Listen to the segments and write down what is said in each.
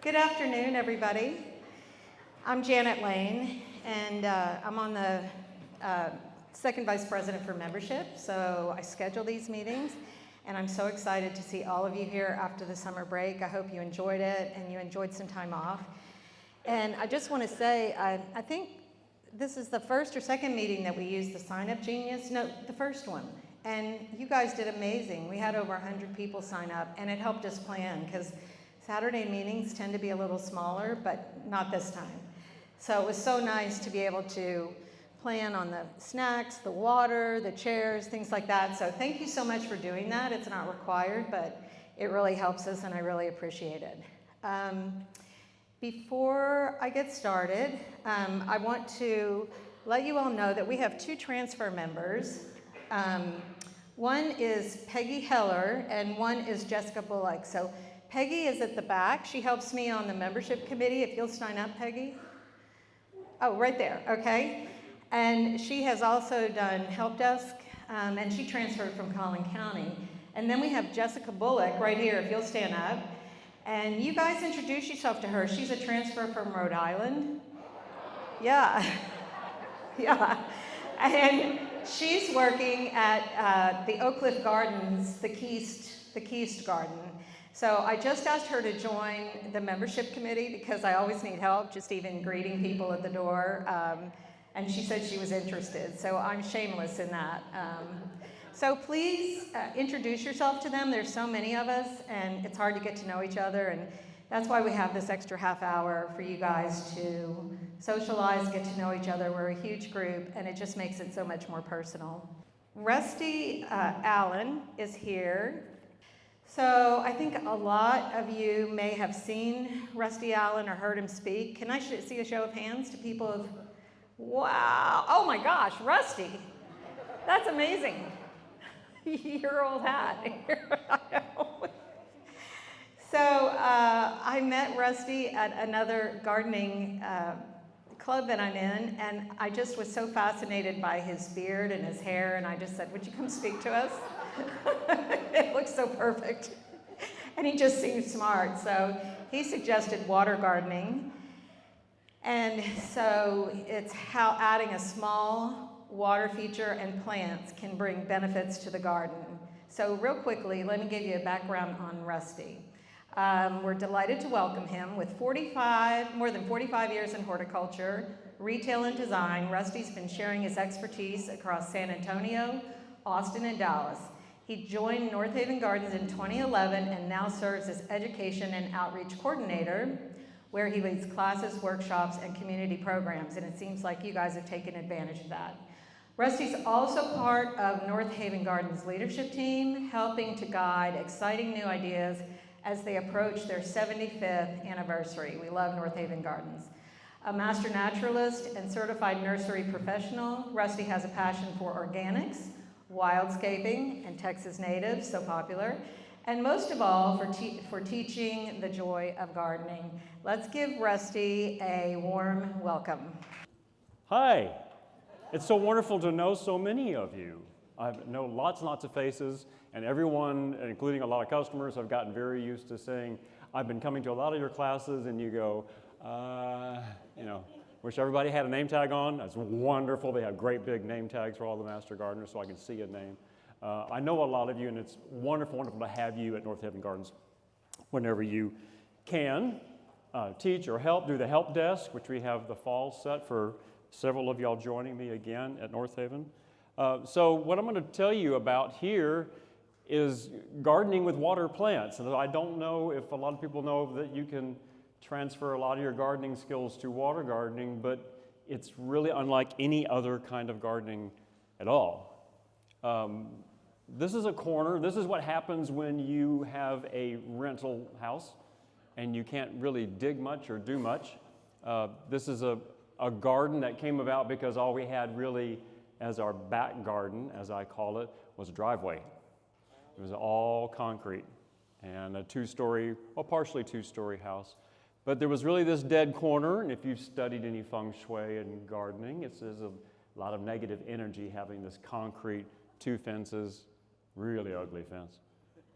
Good afternoon, everybody. I'm Janet Lane, and I'm on the second vice president for membership, so I schedule these meetings, and I'm so excited to see all of you here after the summer break. I hope you enjoyed it, and you enjoyed some time off. And I just want to say, I think this is the first or second meeting that we used the Sign Up Genius. No, the first one. And you guys did amazing. We had over 100 people sign up, and it helped us plan, because Saturday meetings tend to be a little smaller, but not this time. So it was so nice to be able to plan on the snacks, the water, the chairs, things like that. So thank you so much for doing that. It's not required, but it really helps us, and I really appreciate it. Before I get started, I want to let you all know that we have two transfer members. One is Peggy Heller, and one is Jessica Bullock. So Peggy is at the back. She helps me on the membership committee. If you'll sign up, Peggy. Oh, right there, okay. And she has also done help desk, and she transferred from Collin County. And then we have Jessica Bullock right here, if you'll stand up. And you guys introduce yourself to her. She's a transfer from Rhode Island. Yeah, yeah. And she's working at the Oak Cliff Gardens, the Keast Garden. So I just asked her to join the membership committee because I always need help, just even greeting people at the door. And she said she was interested, so I'm shameless in that. So please introduce yourself to them. There's so many of us, and it's hard to get to know each other, and that's why we have this extra half hour for you guys to socialize, get to know each other. We're a huge group, and it just makes it so much more personal. Rusty Allen is here. So I think a lot of you may have seen Rusty Allen or heard him speak. Can I see a show of hands to people of, wow, oh my gosh, Rusty, that's amazing. Your old hat. So I met Rusty at another gardening club that I'm in, and I just was so fascinated by his beard and his hair, and I just said, would you come speak to us? It looks so perfect. And he just seemed smart, so he suggested water gardening. And so it's how adding a small water feature and plants can bring benefits to the garden. So real quickly, let me give you a background on Rusty. We're delighted to welcome him. With more than 45 years in horticulture, retail, and design, Rusty's been sharing his expertise across San Antonio, Austin, and Dallas. He joined Northaven Gardens in 2011 and now serves as education and outreach coordinator, where he leads classes, workshops, and community programs, and it seems like you guys have taken advantage of that. Rusty's also part of Northaven Gardens' leadership team, helping to guide exciting new ideas as they approach their 75th anniversary. We love Northaven Gardens. A master naturalist and certified nursery professional, Rusty has a passion for organics, wildscaping, and Texas natives, so popular, and most of all, for teaching the joy of gardening. Let's give Rusty a warm welcome. Hi. It's so wonderful to know so many of you. I know lots and lots of faces, and everyone, including a lot of customers, have gotten very used to saying, I've been coming to a lot of your classes, and you go, wish everybody had a name tag on. That's wonderful. They have great big name tags for all the master gardeners, so I can see a name. I know a lot of you, and it's wonderful, wonderful to have you at Northaven Gardens whenever you can teach or help, do the help desk, which we have the fall set for several of y'all joining me again at Northaven. So what I'm going to tell you about here is gardening with water plants. And I don't know if a lot of people know that you can transfer a lot of your gardening skills to water gardening, but it's really unlike any other kind of gardening at all. This is a corner. This is what happens when you have a rental house and you can't really dig much or do much. This is a garden that came about because all we had really as our back garden, as I call it, was a driveway. It was all concrete and a partially two-story house. But there was really this dead corner, and if you've studied any feng shui and gardening, there's a lot of negative energy having this concrete, two fences, really ugly fence.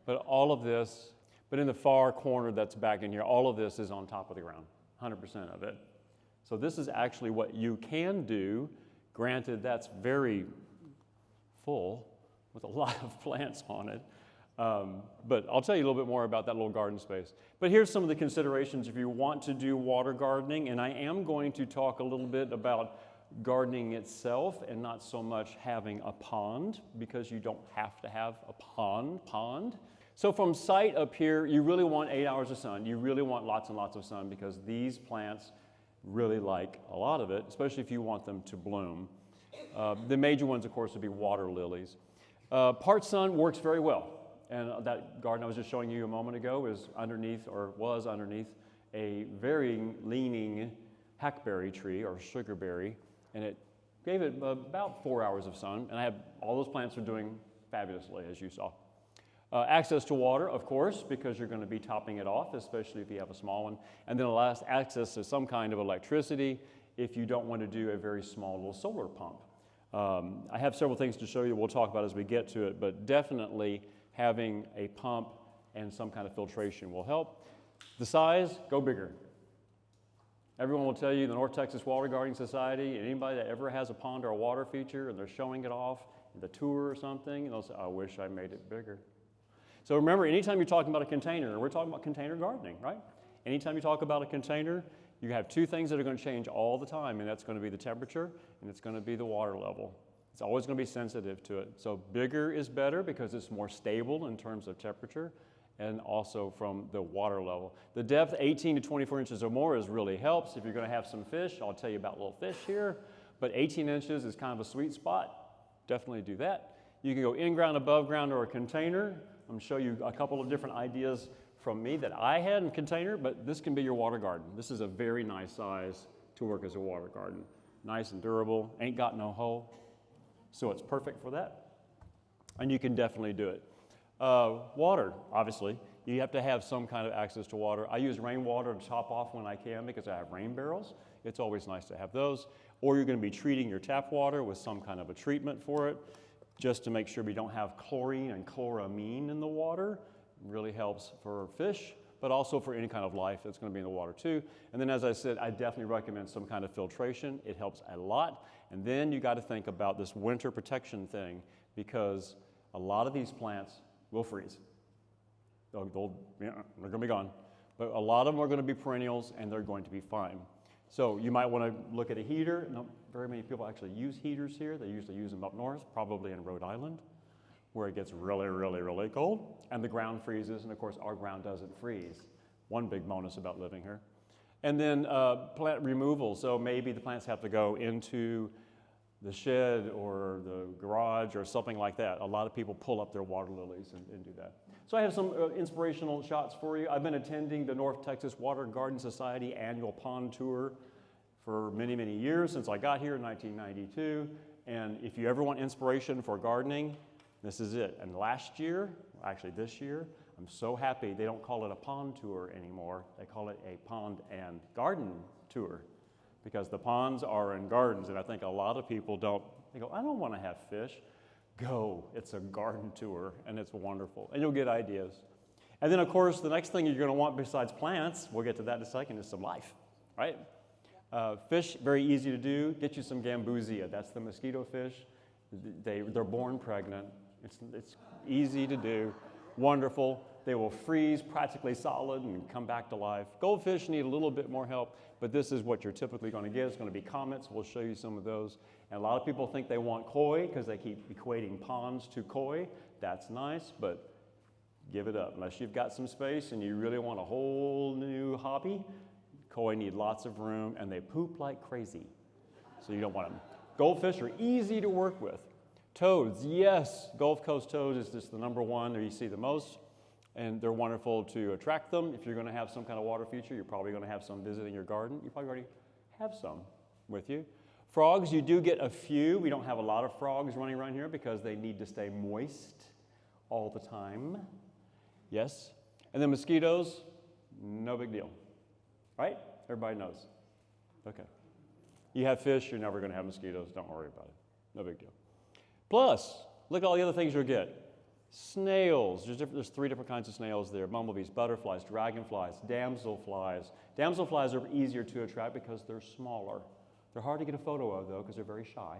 But all of this But in the far corner that's back in here, all of this is on top of the ground, 100% of it. So this is actually what you can do. Granted, that's very full with a lot of plants on it. But I'll tell you a little bit more about that little garden space. But here's some of the considerations if you want to do water gardening, and I am going to talk a little bit about gardening itself and not so much having a pond, because you don't have to have a pond. So from sight up here, you really want 8 hours of sun. You really want lots and lots of sun, because these plants really like a lot of it, especially if you want them to bloom. The major ones, of course, would be water lilies. Part sun works very well. And that garden I was just showing you a moment ago was underneath a very leaning hackberry tree or sugarberry, and it gave it about 4 hours of sun, and I had all those plants are doing fabulously, as you saw. Access to water, of course, because you're going to be topping it off, especially if you have a small one. And then last, access to some kind of electricity if you don't want to do a very small little solar pump. I have several things to show you we'll talk about as we get to it, but definitely having a pump and some kind of filtration will help. The size, go bigger. Everyone will tell you the North Texas Water Gardening Society, and anybody that ever has a pond or a water feature and they're showing it off in the tour or something, and they'll say, I wish I made it bigger. So remember, anytime you're talking about a container, we're talking about container gardening, right? Anytime you talk about a container, you have two things that are going to change all the time, and that's going to be the temperature and it's going to be the water level. It's always going to be sensitive to it. So bigger is better because it's more stable in terms of temperature and also from the water level. The depth, 18 to 24 inches or more, really helps. If you're going to have some fish, I'll tell you about little fish here, but 18 inches is kind of a sweet spot. Definitely do that. You can go in ground, above ground, or a container. I'm going to show you a couple of different ideas from me that I had in container, but this can be your water garden. This is a very nice size to work as a water garden. Nice and durable, ain't got no hole. So it's perfect for that. And you can definitely do it. Water, obviously. You have to have some kind of access to water. I use rainwater to top off when I can because I have rain barrels. It's always nice to have those. Or you're going to be treating your tap water with some kind of a treatment for it, just to make sure we don't have chlorine and chloramine in the water. It really helps for fish, but also for any kind of life that's going to be in the water too. And then, as I said, I definitely recommend some kind of filtration. It helps a lot. And then you got to think about this winter protection thing, because a lot of these plants will freeze. They're going to be gone. But a lot of them are going to be perennials, and they're going to be fine. So you might want to look at a heater. Not very many people actually use heaters here. They usually use them up north, probably in Rhode Island, where it gets really, really, really cold, and the ground freezes, and of course our ground doesn't freeze. One big bonus about living here. And then plant removal, so maybe the plants have to go into the shed or the garage or something like that. A lot of people pull up their water lilies and do that. So I have some inspirational shots for you. I've been attending the North Texas Water Garden Society annual pond tour for many, many years, since I got here in 1992. And if you ever want inspiration for gardening, this is it. And last year, actually this year, I'm so happy they don't call it a pond tour anymore. They call it a pond and garden tour, because the ponds are in gardens, and I think a lot of people don't. They go, I don't want to have fish. Go. It's a garden tour, and it's wonderful, and you'll get ideas. And then, of course, the next thing you're going to want besides plants, we'll get to that in a second, is some life, right? Fish, very easy to do. Get you some gambusia. That's the mosquito fish. They're born pregnant. It's easy to do. Wonderful. They will freeze practically solid and come back to life. Goldfish need a little bit more help, but this is what you're typically going to get. It's going to be comets. We'll show you some of those. And a lot of people think they want koi because they keep equating ponds to koi. That's nice, but give it up. Unless you've got some space and you really want a whole new hobby, koi need lots of room, and they poop like crazy, so you don't want them. Goldfish are easy to work with. Toads, yes, Gulf Coast toads is just the number one that you see the most, and they're wonderful to attract them. If you're going to have some kind of water feature, you're probably going to have some visiting your garden. You probably already have some with you. Frogs, you do get a few. We don't have a lot of frogs running around here because they need to stay moist all the time. Yes. And then mosquitoes, no big deal, right? Everybody knows. Okay. You have fish, you're never going to have mosquitoes. Don't worry about it. No big deal. Plus, look at all the other things you'll get. Snails, there's 3 different kinds of snails there. Bumblebees, butterflies, dragonflies, damselflies. Damselflies are easier to attract because they're smaller. They're hard to get a photo of, though, because they're very shy.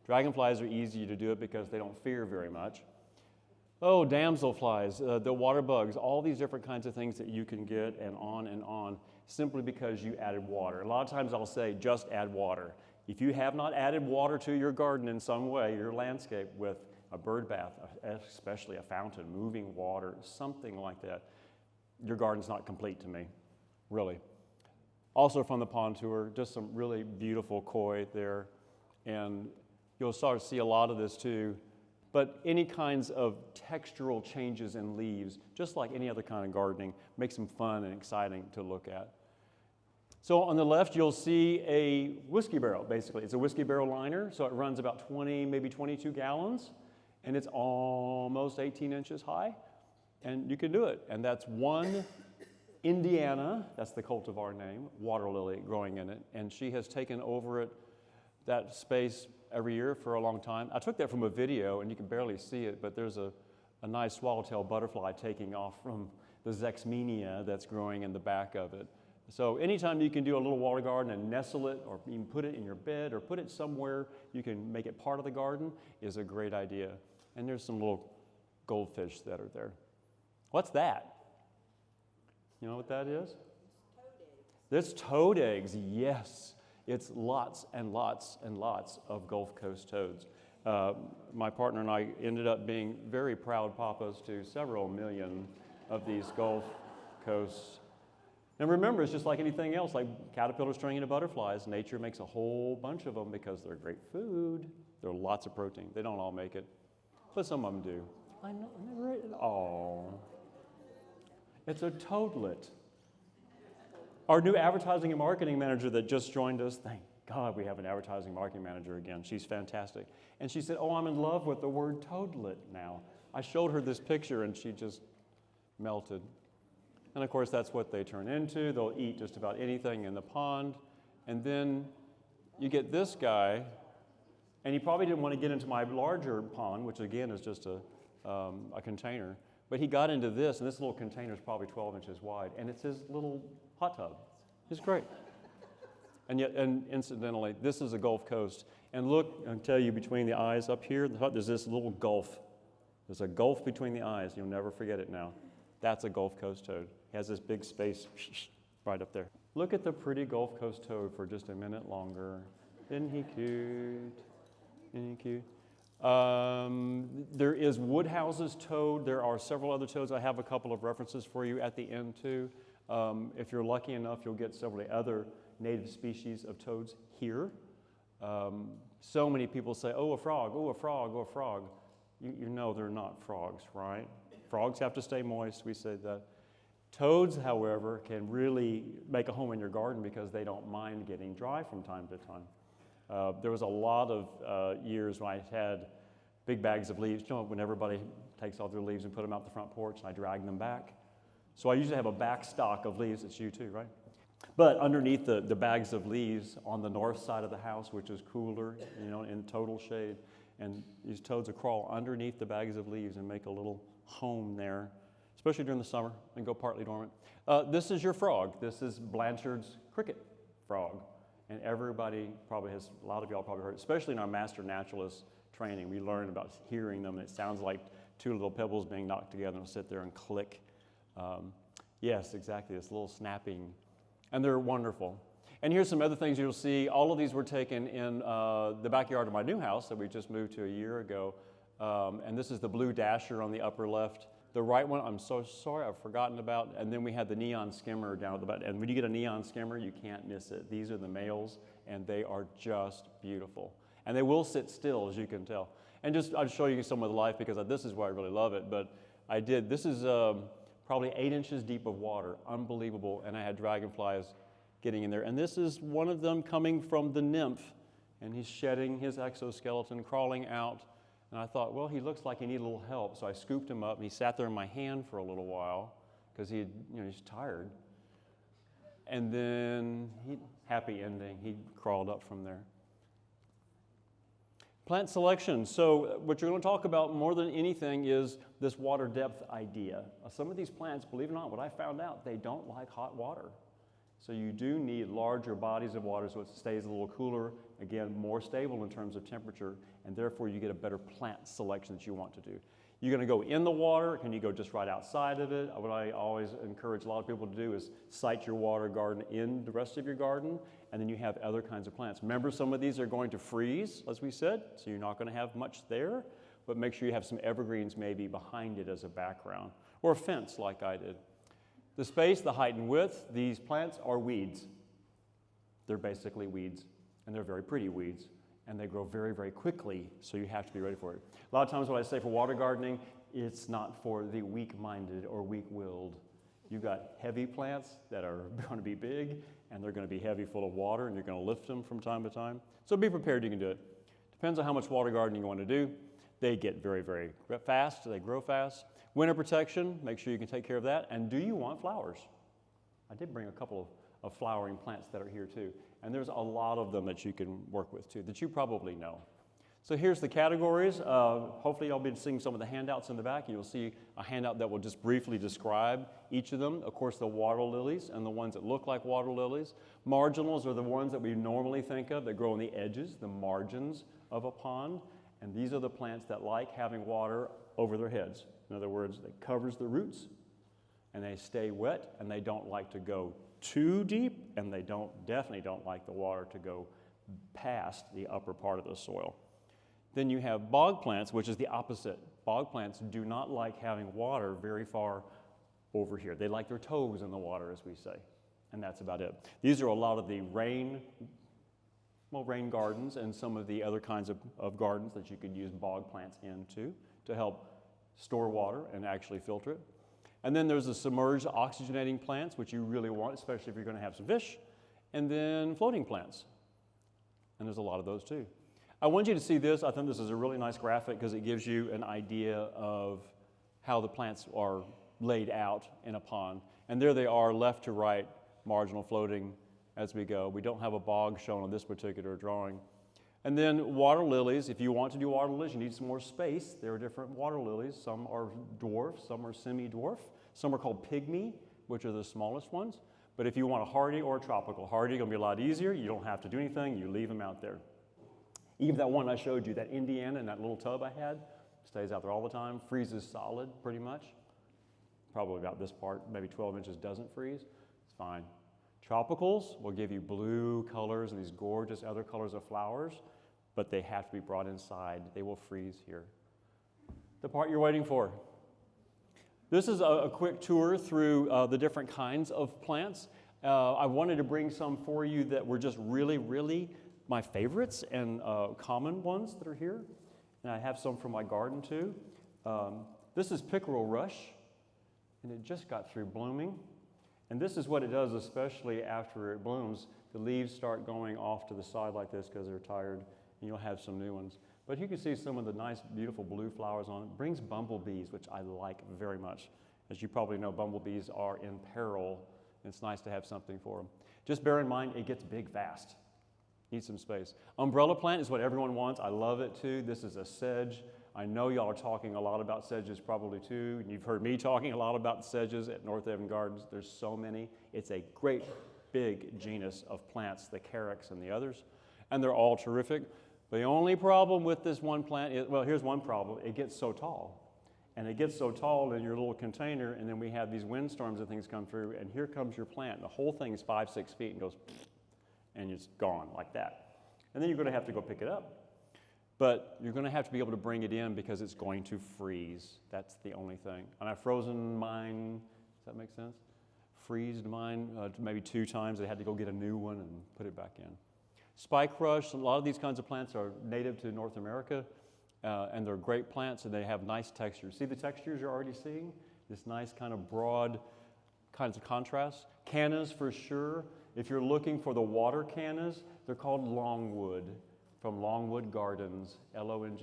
Dragonflies are easy to do it because they don't fear very much. Oh, damselflies, the water bugs, all these different kinds of things that you can get and on, simply because you added water. A lot of times I'll say, just add water. If you have not added water to your garden in some way, your landscape, with a bird bath, especially a fountain, moving water, something like that, your garden's not complete to me, really. Also from the pond tour, just some really beautiful koi there, and you'll start to see a lot of this too. But any kinds of textural changes in leaves, just like any other kind of gardening, makes them fun and exciting to look at. So on the left, you'll see a whiskey barrel, basically. It's a whiskey barrel liner, so it runs about 20, maybe 22 gallons, and it's almost 18 inches high, and you can do it. And that's one Indiana, that's the cultivar name, water lily growing in it, and she has taken over that space every year for a long time. I took that from a video, and you can barely see it, but there's a nice swallowtail butterfly taking off from the Zexmenia that's growing in the back of it. So anytime you can do a little water garden and nestle it, or even put it in your bed, or put it somewhere you can make it part of the garden, is a great idea. And there's some little goldfish that are there. What's that? You know what that is? Toad eggs. There's toad eggs, yes. It's lots and lots and lots of Gulf Coast toads. My partner and I ended up being very proud papas to several million of these Gulf Coast. And remember, it's just like anything else, like caterpillars turning into butterflies. Nature makes a whole bunch of them because they're great food. There are lots of protein. They don't all make it, but some of them do. I know, right? Oh, it's a toadlet. Our new advertising and marketing manager that just joined us, thank God we have an advertising marketing manager again. She's fantastic. And she said, oh, I'm in love with the word toadlet now. I showed her this picture and she just melted. And of course, that's what they turn into. They'll eat just about anything in the pond. And then you get this guy, and he probably didn't want to get into my larger pond, which again is just a container. But he got into this, and this little container is probably 12 inches wide, and it's his little hot tub. It's great. And incidentally, this is a Gulf Coast. And look, I'll tell you, between the eyes up here, there's this little gulf. There's a gulf between the eyes. You'll never forget it now. That's a Gulf Coast toad. He has this big space right up there. Look at the pretty Gulf Coast toad for just a minute longer. Isn't he cute? Isn't he cute? There is Woodhouse's toad. There are several other toads. I have a couple of references for you at the end too. If you're lucky enough, you'll get several other native species of toads here. So many people say, oh, a frog, oh, a frog, oh, a frog. You know they're not frogs, right? Frogs have to stay moist, we said that. Toads, however, can really make a home in your garden because they don't mind getting dry from time to time. There was a lot of years when I had big bags of leaves. You know, when everybody takes all their leaves and put them out the front porch, and I drag them back. So I usually have a back stock of leaves. It's you too, right? But underneath the bags of leaves on the north side of the house, which is cooler, you know, in total shade, and these toads will crawl underneath the bags of leaves and make a little home there, especially during the summer, and go partly dormant. This is your frog. This is Blanchard's cricket frog. And everybody probably has, a lot of y'all probably heard, especially in our master naturalist training, we learn about hearing them, and it sounds like two little pebbles being knocked together and sit there and click. Yes, exactly, this little snapping. And they're wonderful. And here's some other things you'll see. All of these were taken in the backyard of my new house that we just moved to a year ago. And this is the blue dasher on the upper left. The right one, I'm so sorry, I've forgotten about. And then we had the neon skimmer down at the bottom. And when you get a neon skimmer, you can't miss it. These are the males, and they are just beautiful. And they will sit still, as you can tell. And just, I'll show you some of the life because this is why I really love it. But this is probably 8 inches deep of water, unbelievable. And I had dragonflies getting in there. And this is one of them coming from the nymph, and he's shedding his exoskeleton, crawling out. And I thought, well, he looks like he needed a little help. So I scooped him up, and he sat there in my hand for a little while because he's tired. And then happy ending, he crawled up from there. Plant selection. So what you're going to talk about more than anything is this water depth idea. Some of these plants, believe it or not, what I found out, they don't like hot water. So you do need larger bodies of water so it stays a little cooler, again, more stable in terms of temperature, and therefore you get a better plant selection that you want to do. You're going to go in the water, can you go just right outside of it? What I always encourage a lot of people to do is site your water garden in the rest of your garden, and then you have other kinds of plants. Remember, some of these are going to freeze, as we said, so you're not going to have much there, but make sure you have some evergreens maybe behind it as a background, or a fence like I did. The space, the height and width, these plants are weeds. They're basically weeds, and they're very pretty weeds, and they grow very, very quickly, so you have to be ready for it. A lot of times what I say for water gardening, it's not for the weak-minded or weak-willed. You've got heavy plants that are going to be big, and they're going to be heavy, full of water, and you're going to lift them from time to time. So be prepared, you can do it. Depends on how much water gardening you want to do. They get very, very fast, they grow fast. Winter protection, make sure you can take care of that. And do you want flowers? I did bring a couple of flowering plants that are here too. And there's a lot of them that you can work with too, that you probably know. So here's the categories. Hopefully y'all been seeing some of the handouts in the back. You'll see a handout that will just briefly describe each of them. Of course, the water lilies and the ones that look like water lilies. Marginals are the ones that we normally think of that grow on the edges, the margins of a pond. And these are the plants that like having water over their heads. In other words, it covers the roots, and they stay wet, and they don't like to go too deep, and they definitely don't like the water to go past the upper part of the soil. Then you have bog plants, which is the opposite. Bog plants do not like having water very far over here. They like their toes in the water, as we say, and that's about it. These are a lot of the rain gardens and some of the other kinds of gardens that you could use bog plants into to help store water and actually filter it. And then there's the submerged oxygenating plants, which you really want, especially if you're going to have some fish. And then floating plants. And there's a lot of those too. I want you to see this. I think this is a really nice graphic because it gives you an idea of how the plants are laid out in a pond. And there they are, left to right, marginal floating as we go. We don't have a bog shown on this particular drawing. And then water lilies. If you want to do water lilies, you need some more space. There are different water lilies. Some are dwarf, some are semi-dwarf. Some are called pygmy, which are the smallest ones. But if you want a hardy or a tropical, hardy is going to be a lot easier. You don't have to do anything. You leave them out there. Even that one I showed you, that Indiana in that little tub I had, stays out there all the time, freezes solid pretty much. Probably about this part, maybe 12 inches doesn't freeze. It's fine. Tropicals will give you blue colors and these gorgeous other colors of flowers, but they have to be brought inside. They will freeze here. The part you're waiting for. This is a quick tour through the different kinds of plants. I wanted to bring some for you that were just really, really my favorites and common ones that are here. And I have some from my garden too. This is pickerel rush, and it just got through blooming. And this is what it does, especially after it blooms. The leaves start going off to the side like this because they're tired, and you'll have some new ones. But you can see some of the nice, beautiful blue flowers on it. It brings bumblebees, which I like very much. As you probably know, bumblebees are in peril. It's nice to have something for them. Just bear in mind, it gets big fast. Need some space. Umbrella plant is what everyone wants. I love it too. This is a sedge. I know y'all are talking a lot about sedges probably too, and you've heard me talking a lot about sedges at Northaven Gardens. There's so many. It's a great big genus of plants, the carex and the others, and they're all terrific. The only problem with this one plant is, well, here's one problem. It gets so tall, and it gets so tall in your little container, and then we have these windstorms and things come through, and here comes your plant. The whole thing is 5-6 feet and goes, and it's gone like that. And then you're going to have to go pick it up. But you're going to have to be able to bring it in because it's going to freeze. That's the only thing. And I've frozen mine, does that make sense? Freezed mine maybe 2 times. They had to go get a new one and put it back in. Spike rush, a lot of these kinds of plants are native to North America, and they're great plants, and they have nice textures. See the textures you're already seeing? This nice kind of broad kinds of contrast. Cannas for sure. If you're looking for the water cannas, they're called longwood. From Longwood Gardens, Longwood.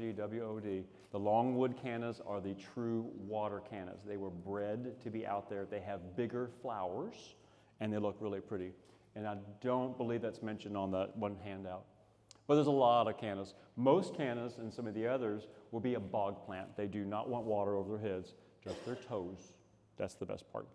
The longwood cannas are the true water cannas. They were bred to be out there. They have bigger flowers, and they look really pretty. And I don't believe that's mentioned on that one handout. But there's a lot of cannas. Most cannas and some of the others will be a bog plant. They do not want water over their heads, just their toes. That's the best part.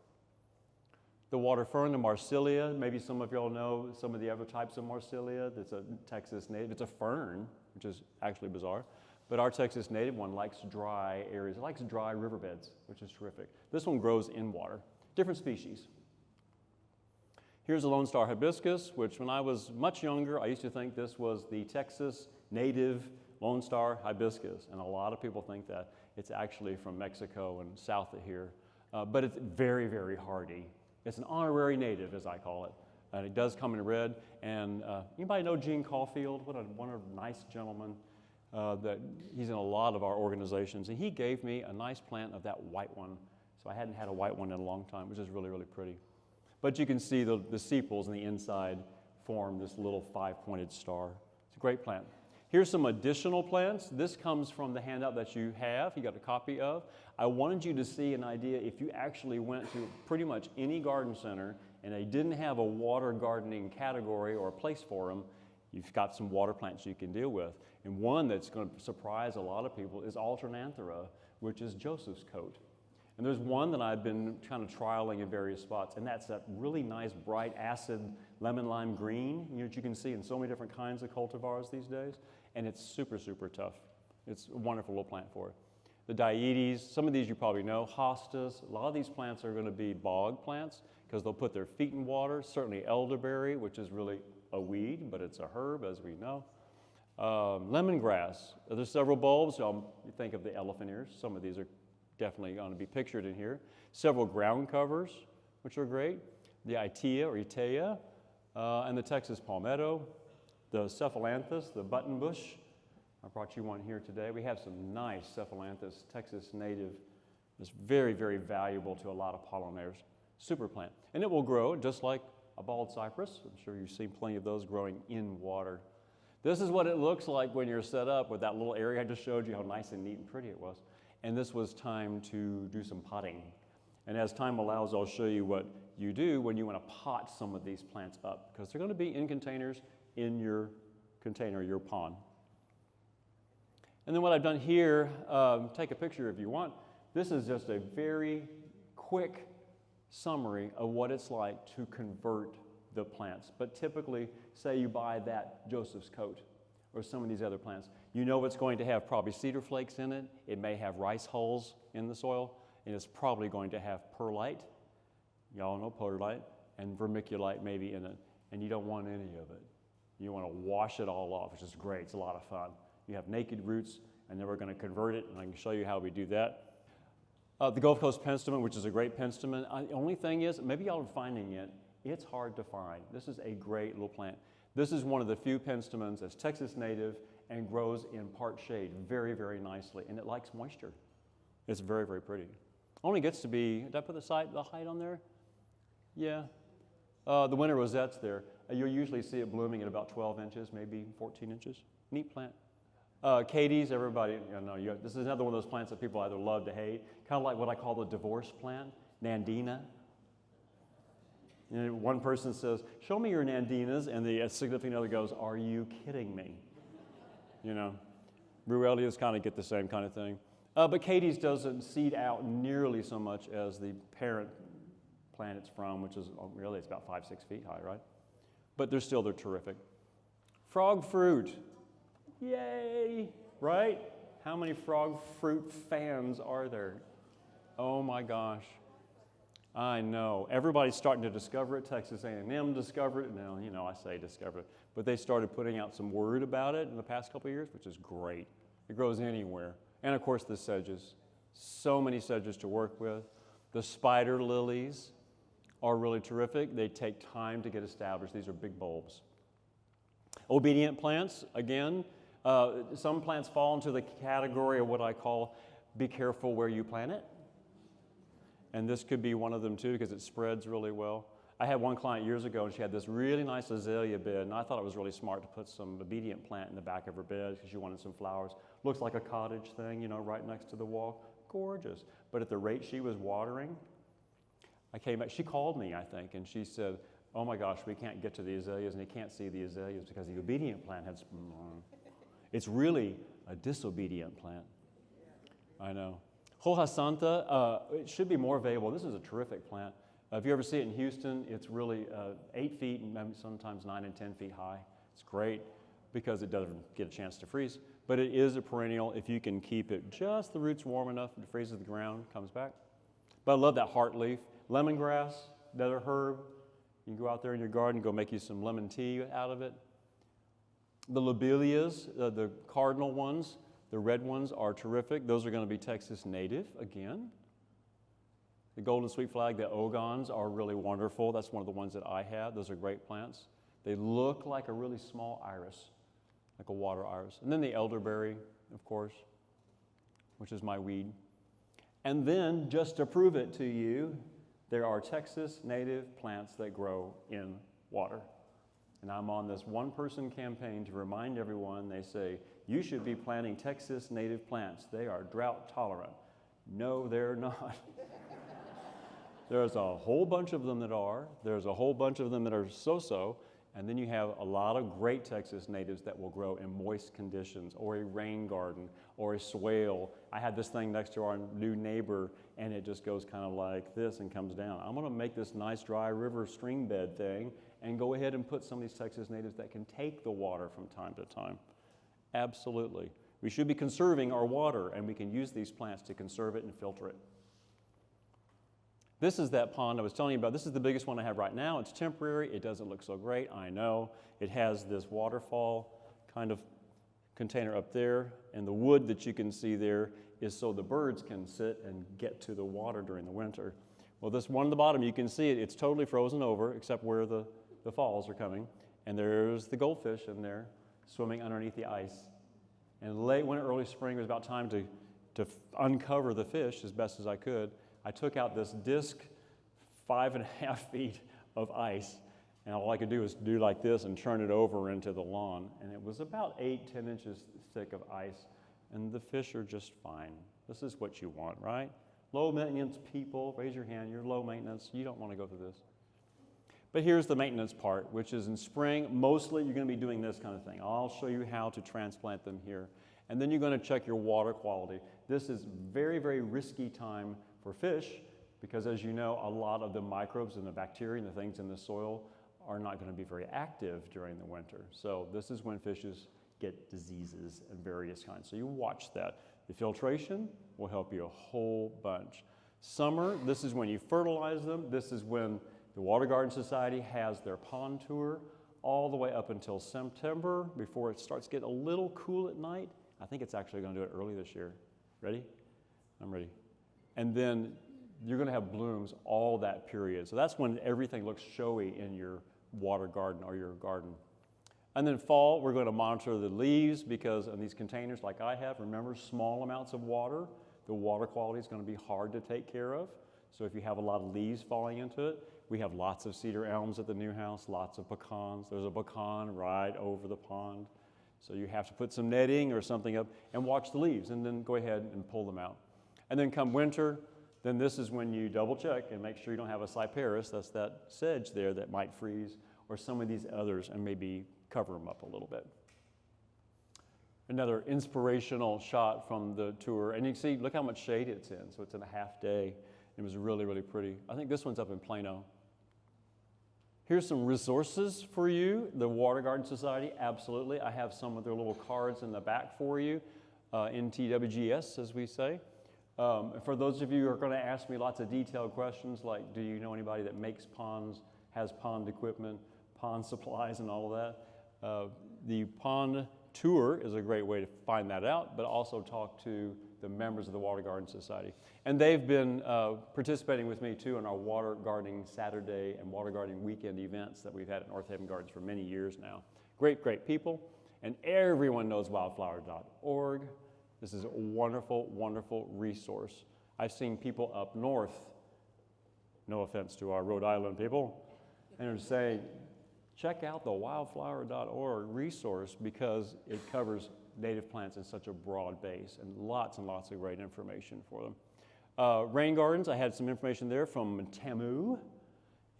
The water fern, the Marsilia, maybe some of y'all know some of the other types of Marsilia. That's a Texas native. It's a fern, which is actually bizarre. But our Texas native one likes dry areas. It likes dry riverbeds, which is terrific. This one grows in water. Different species. Here's a Lone Star hibiscus, which when I was much younger, I used to think this was the Texas native Lone Star hibiscus. And a lot of people think that it's actually from Mexico and south of here. But it's very, very hardy. It's an honorary native, as I call it. And it does come in red. And anybody know Gene Caulfield? What a nice gentleman. That he's in a lot of our organizations. And he gave me a nice plant of that white one. So I hadn't had a white one in a long time, which is really, really pretty. But you can see the sepals on the inside form this little 5-pointed star. It's a great plant. Here's some additional plants. This comes from the handout that you have, you got a copy of. I wanted you to see an idea if you actually went to pretty much any garden center and they didn't have a water gardening category or a place for them, you've got some water plants you can deal with. And one that's going to surprise a lot of people is Alternanthera, which is Joseph's coat. And there's one that I've been kind of trialing in various spots, and that's that really nice, bright, acid lemon lime green, that you can see in so many different kinds of cultivars these days. And it's super, super tough. It's a wonderful little plant for it. The Dietes, some of these you probably know, hostas. A lot of these plants are going to be bog plants because they'll put their feet in water. Certainly elderberry, which is really a weed, but it's a herb, as we know. Lemongrass. There's several bulbs. You think of the elephant ears. Some of these are definitely going to be pictured in here. Several ground covers, which are great. The Itea or Itea, and the Texas palmetto. The Cephalanthus, the buttonbush. I brought you one here today. We have some nice Cephalanthus, Texas native. It's very, very valuable to a lot of pollinators. Super plant. And it will grow just like a bald cypress. I'm sure you've seen plenty of those growing in water. This is what it looks like when you're set up with that little area I just showed you, how nice and neat and pretty it was. And this was time to do some potting. And as time allows, I'll show you what you do when you want to pot some of these plants up, because they're going to be in containers in your container, your pond. And then what I've done here, take a picture if you want. This is just a very quick summary of what it's like to convert the plants. But typically, say you buy that Joseph's coat or some of these other plants, you know it's going to have probably cedar flakes in it. It may have rice hulls in the soil, and it's probably going to have perlite. Y'all know perlite, and vermiculite maybe in it, and you don't want any of it. You want to wash it all off, which is great. It's a lot of fun. You have naked roots, and then we're going to convert it, and I can show you how we do that. The Gulf Coast penstemon, which is a great penstemon. The only thing is, maybe y'all are finding it, it's hard to find. This is a great little plant. This is one of the few penstemons that's Texas native and grows in part shade very, very nicely, and it likes moisture. It's very, very pretty. Only gets to be, did I put the height on there? Yeah. The winter rosettes there. You'll usually see it blooming at about 12 inches, maybe 14 inches. Neat plant. Katie's, everybody, this is another one of those plants that people either love to hate, kind of like what I call the divorce plant, Nandina. And one person says, show me your Nandinas, and the significant other goes, are you kidding me? Ruellias kind of get the same kind of thing. But Katie's doesn't seed out nearly so much as the parent plant it's from, which is really, it's about 5-6 feet high, right? But they're terrific. Frog fruit. Yay, right? How many frog fruit fans are there? Oh my gosh. I know. Everybody's starting to discover it. Texas A&M discovered it. Now, I say discover it. But they started putting out some word about it in the past couple of years, which is great. It grows anywhere. And, of course, the sedges. So many sedges to work with. The spider lilies are really terrific. They take time to get established. These are big bulbs. Obedient plants, again, some plants fall into the category of what I call be careful where you plant it. And this could be one of them too, because it spreads really well. I had one client years ago, and she had this really nice azalea bed, and I thought it was really smart to put some obedient plant in the back of her bed because she wanted some flowers. Looks like a cottage thing, right next to the wall. Gorgeous. But at the rate she was watering, I came back. She called me, I think, and she said, oh my gosh, we can't get to the azaleas, and you can't see the azaleas because the obedient plant has, it's really a disobedient plant. I know. Hoja Santa, it should be more available. This is a terrific plant. If you ever see it in Houston, it's really 8 feet and maybe sometimes 9 and 10 feet high. It's great because it doesn't get a chance to freeze. But it is a perennial if you can keep it just the roots warm enough, it freezes the ground, comes back. But I love that heart leaf. Lemongrass, another herb. You can go out there in your garden, go make you some lemon tea out of it. The lobelias, the cardinal ones, the red ones are terrific. Those are going to be Texas native again. The golden sweet flag, the ogons are really wonderful. That's one of the ones that I have. Those are great plants. They look like a really small iris, like a water iris. And then the elderberry, of course, which is my weed. And then, just to prove it to you, there are Texas native plants that grow in water. And I'm on this one-person campaign to remind everyone, they say, you should be planting Texas native plants. They are drought tolerant. No, they're not. There's a whole bunch of them that are. There's a whole bunch of them that are so-so. And then you have a lot of great Texas natives that will grow in moist conditions, or a rain garden, or a swale. I had this thing next to our new neighbor, and it just goes kind of like this and comes down. I'm going to make this nice dry river stream bed thing and go ahead and put some of these Texas natives that can take the water from time to time. Absolutely. We should be conserving our water, and we can use these plants to conserve it and filter it. This is that pond I was telling you about. This is the biggest one I have right now. It's temporary. It doesn't look so great, I know. It has this waterfall kind of container up there, and the wood that you can see there is so the birds can sit and get to the water during the winter. Well, this one at the bottom, you can see it. It's totally frozen over, except where the falls are coming. And there's the goldfish in there swimming underneath the ice. And late winter, early spring, it was about time to uncover the fish as best as I could. I took out this disc, 5.5 feet of ice, and all I could do was do like this and turn it over into the lawn. And it was about 8-10 inches thick of ice, and the fish are just fine. This is what you want, right? Low maintenance people, raise your hand, you're low maintenance, you don't want to go through this. But here's the maintenance part, which is in spring, mostly you're going to be doing this kind of thing. I'll show you how to transplant them here. And then you're going to check your water quality. This is very, very risky time for fish, because as you know, a lot of the microbes and the bacteria and the things in the soil are not going to be very active during the winter. So this is when fishes get diseases of various kinds. So you watch that. The filtration will help you a whole bunch. Summer, this is when you fertilize them. This is when the Water Garden Society has their pond tour all the way up until September before it starts getting a little cool at night. I think it's actually going to do it early this year. Ready? I'm ready. And then you're going to have blooms all that period. So that's when everything looks showy in your water garden or your garden. And then fall, we're going to monitor the leaves, because in these containers like I have, remember, small amounts of water, the water quality is going to be hard to take care of. So if you have a lot of leaves falling into it, we have lots of cedar elms at the new house, lots of pecans. There's a pecan right over the pond. So you have to put some netting or something up and watch the leaves, and then go ahead and pull them out. And then come winter, then this is when you double check and make sure you don't have a cyperus, that's that sedge there that might freeze, or some of these others, and maybe cover them up a little bit. Another inspirational shot from the tour, and you can see, look how much shade it's in. So it's in a half day. It was really, really pretty. I think this one's up in Plano. Here's some resources for you. The Water Garden Society, absolutely. I have some of their little cards in the back for you, NTWGS, as we say. For those of you who are going to ask me lots of detailed questions, like, do you know anybody that makes ponds, has pond equipment, pond supplies, and all of that? The pond tour is a great way to find that out, but also talk to the members of the Water Garden Society. And they've been participating with me too in our Water Gardening Saturday and Water Gardening Weekend events that we've had at Northaven Gardens for many years now. Great, great people. And everyone knows wildflower.org. This is a wonderful, wonderful resource. I've seen people up north, no offense to our Rhode Island people, and they're saying, check out the wildflower.org resource, because it covers native plants in such a broad base, and lots of great information for them. Rain gardens, I had some information there from Tamu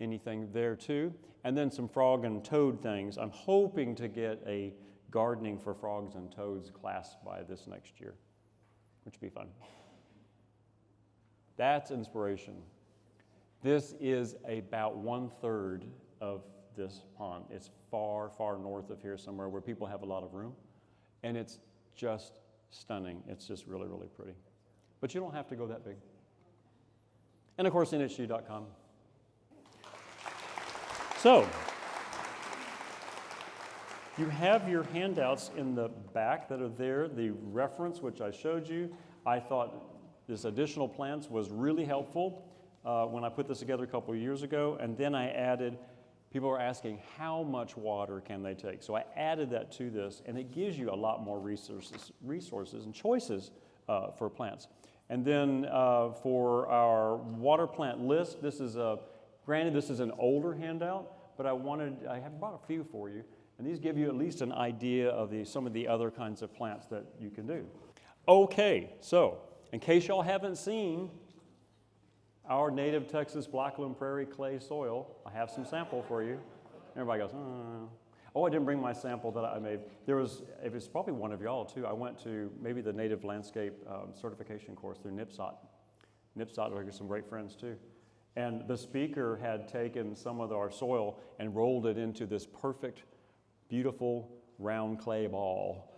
anything there too. And then some frog and toad things. I'm hoping to get a gardening for frogs and toads class by this next year, which would be fun. That's inspiration. This is about 1/3 of this pond. It's far, far north of here somewhere where people have a lot of room. And it's just stunning. It's just really, really pretty. But you don't have to go that big. And of course, nhg.com. So, you have your handouts in the back that are there. The reference, which I showed you, I thought this additional plants was really helpful when I put this together a couple of years ago. And then I added, people were asking how much water can they take. So I added that to this, and it gives you a lot more resources and choices for plants. And then for our water plant list, this is granted this is an older handout, but I have brought a few for you. And these give you at least an idea of some of the other kinds of plants that you can do. Okay, so in case y'all haven't seen our native Texas Blackland Prairie clay soil, I have some sample for you. Everybody goes, oh, I didn't bring my sample that I made. It was probably one of y'all too. I went to maybe the Native Landscape certification course through NIPSOT. NIPSOT are some great friends too. And the speaker had taken some of our soil and rolled it into this perfect, beautiful round clay ball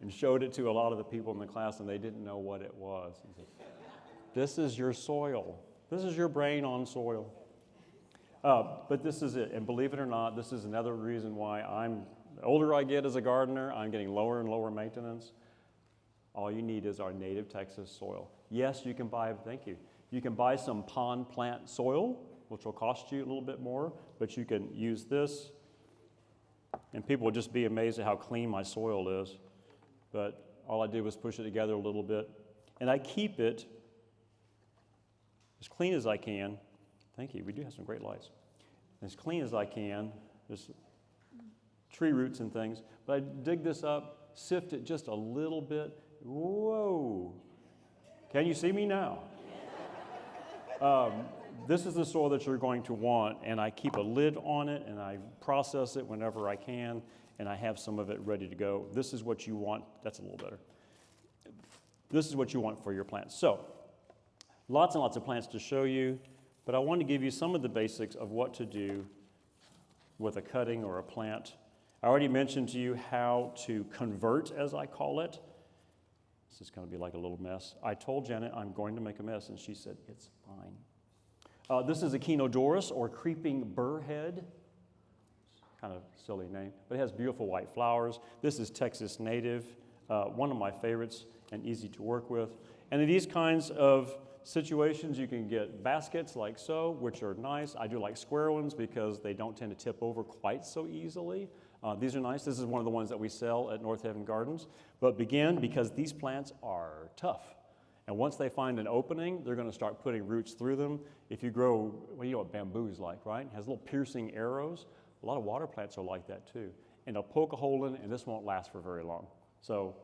and showed it to a lot of the people in the class, and they didn't know what it was. He said, this is your soil. This is your brain on soil. But this is it, and believe it or not, this is another reason why the older I get as a gardener, I'm getting lower and lower maintenance. All you need is our native Texas soil. Yes, you can buy, thank you. You can buy some pond plant soil, which will cost you a little bit more, but you can use this, and people will just be amazed at how clean my soil is. But all I did was push it together a little bit, and I keep it as clean as I can. Thank you, we do have some great lights. As clean as I can, there's tree roots and things, but I dig this up, sift it just a little bit. Whoa, can you see me now? This is the soil that you're going to want, and I keep a lid on it, and I process it whenever I can, and I have some of it ready to go. This is what you want. That's a little better. This is what you want for your plants. So, lots and lots of plants to show you, but I want to give you some of the basics of what to do with a cutting or a plant. I already mentioned to you how to convert, as I call it. This is going to be like a little mess. I told Janet I'm going to make a mess, and she said, it's fine. This is Echinodorus, or creeping burrhead. Kind of silly name, but it has beautiful white flowers. This is Texas native, one of my favorites and easy to work with. And in these kinds of situations, you can get baskets like so, which are nice. I do like square ones because they don't tend to tip over quite so easily. These are nice. This is one of the ones that we sell at Northaven Gardens. But begin, because these plants are tough. And once they find an opening, they're going to start putting roots through them. If you grow, well, you know what bamboo is like, right? It has little piercing arrows. A lot of water plants are like that too. And they'll poke a hole in it, and this won't last for very long. So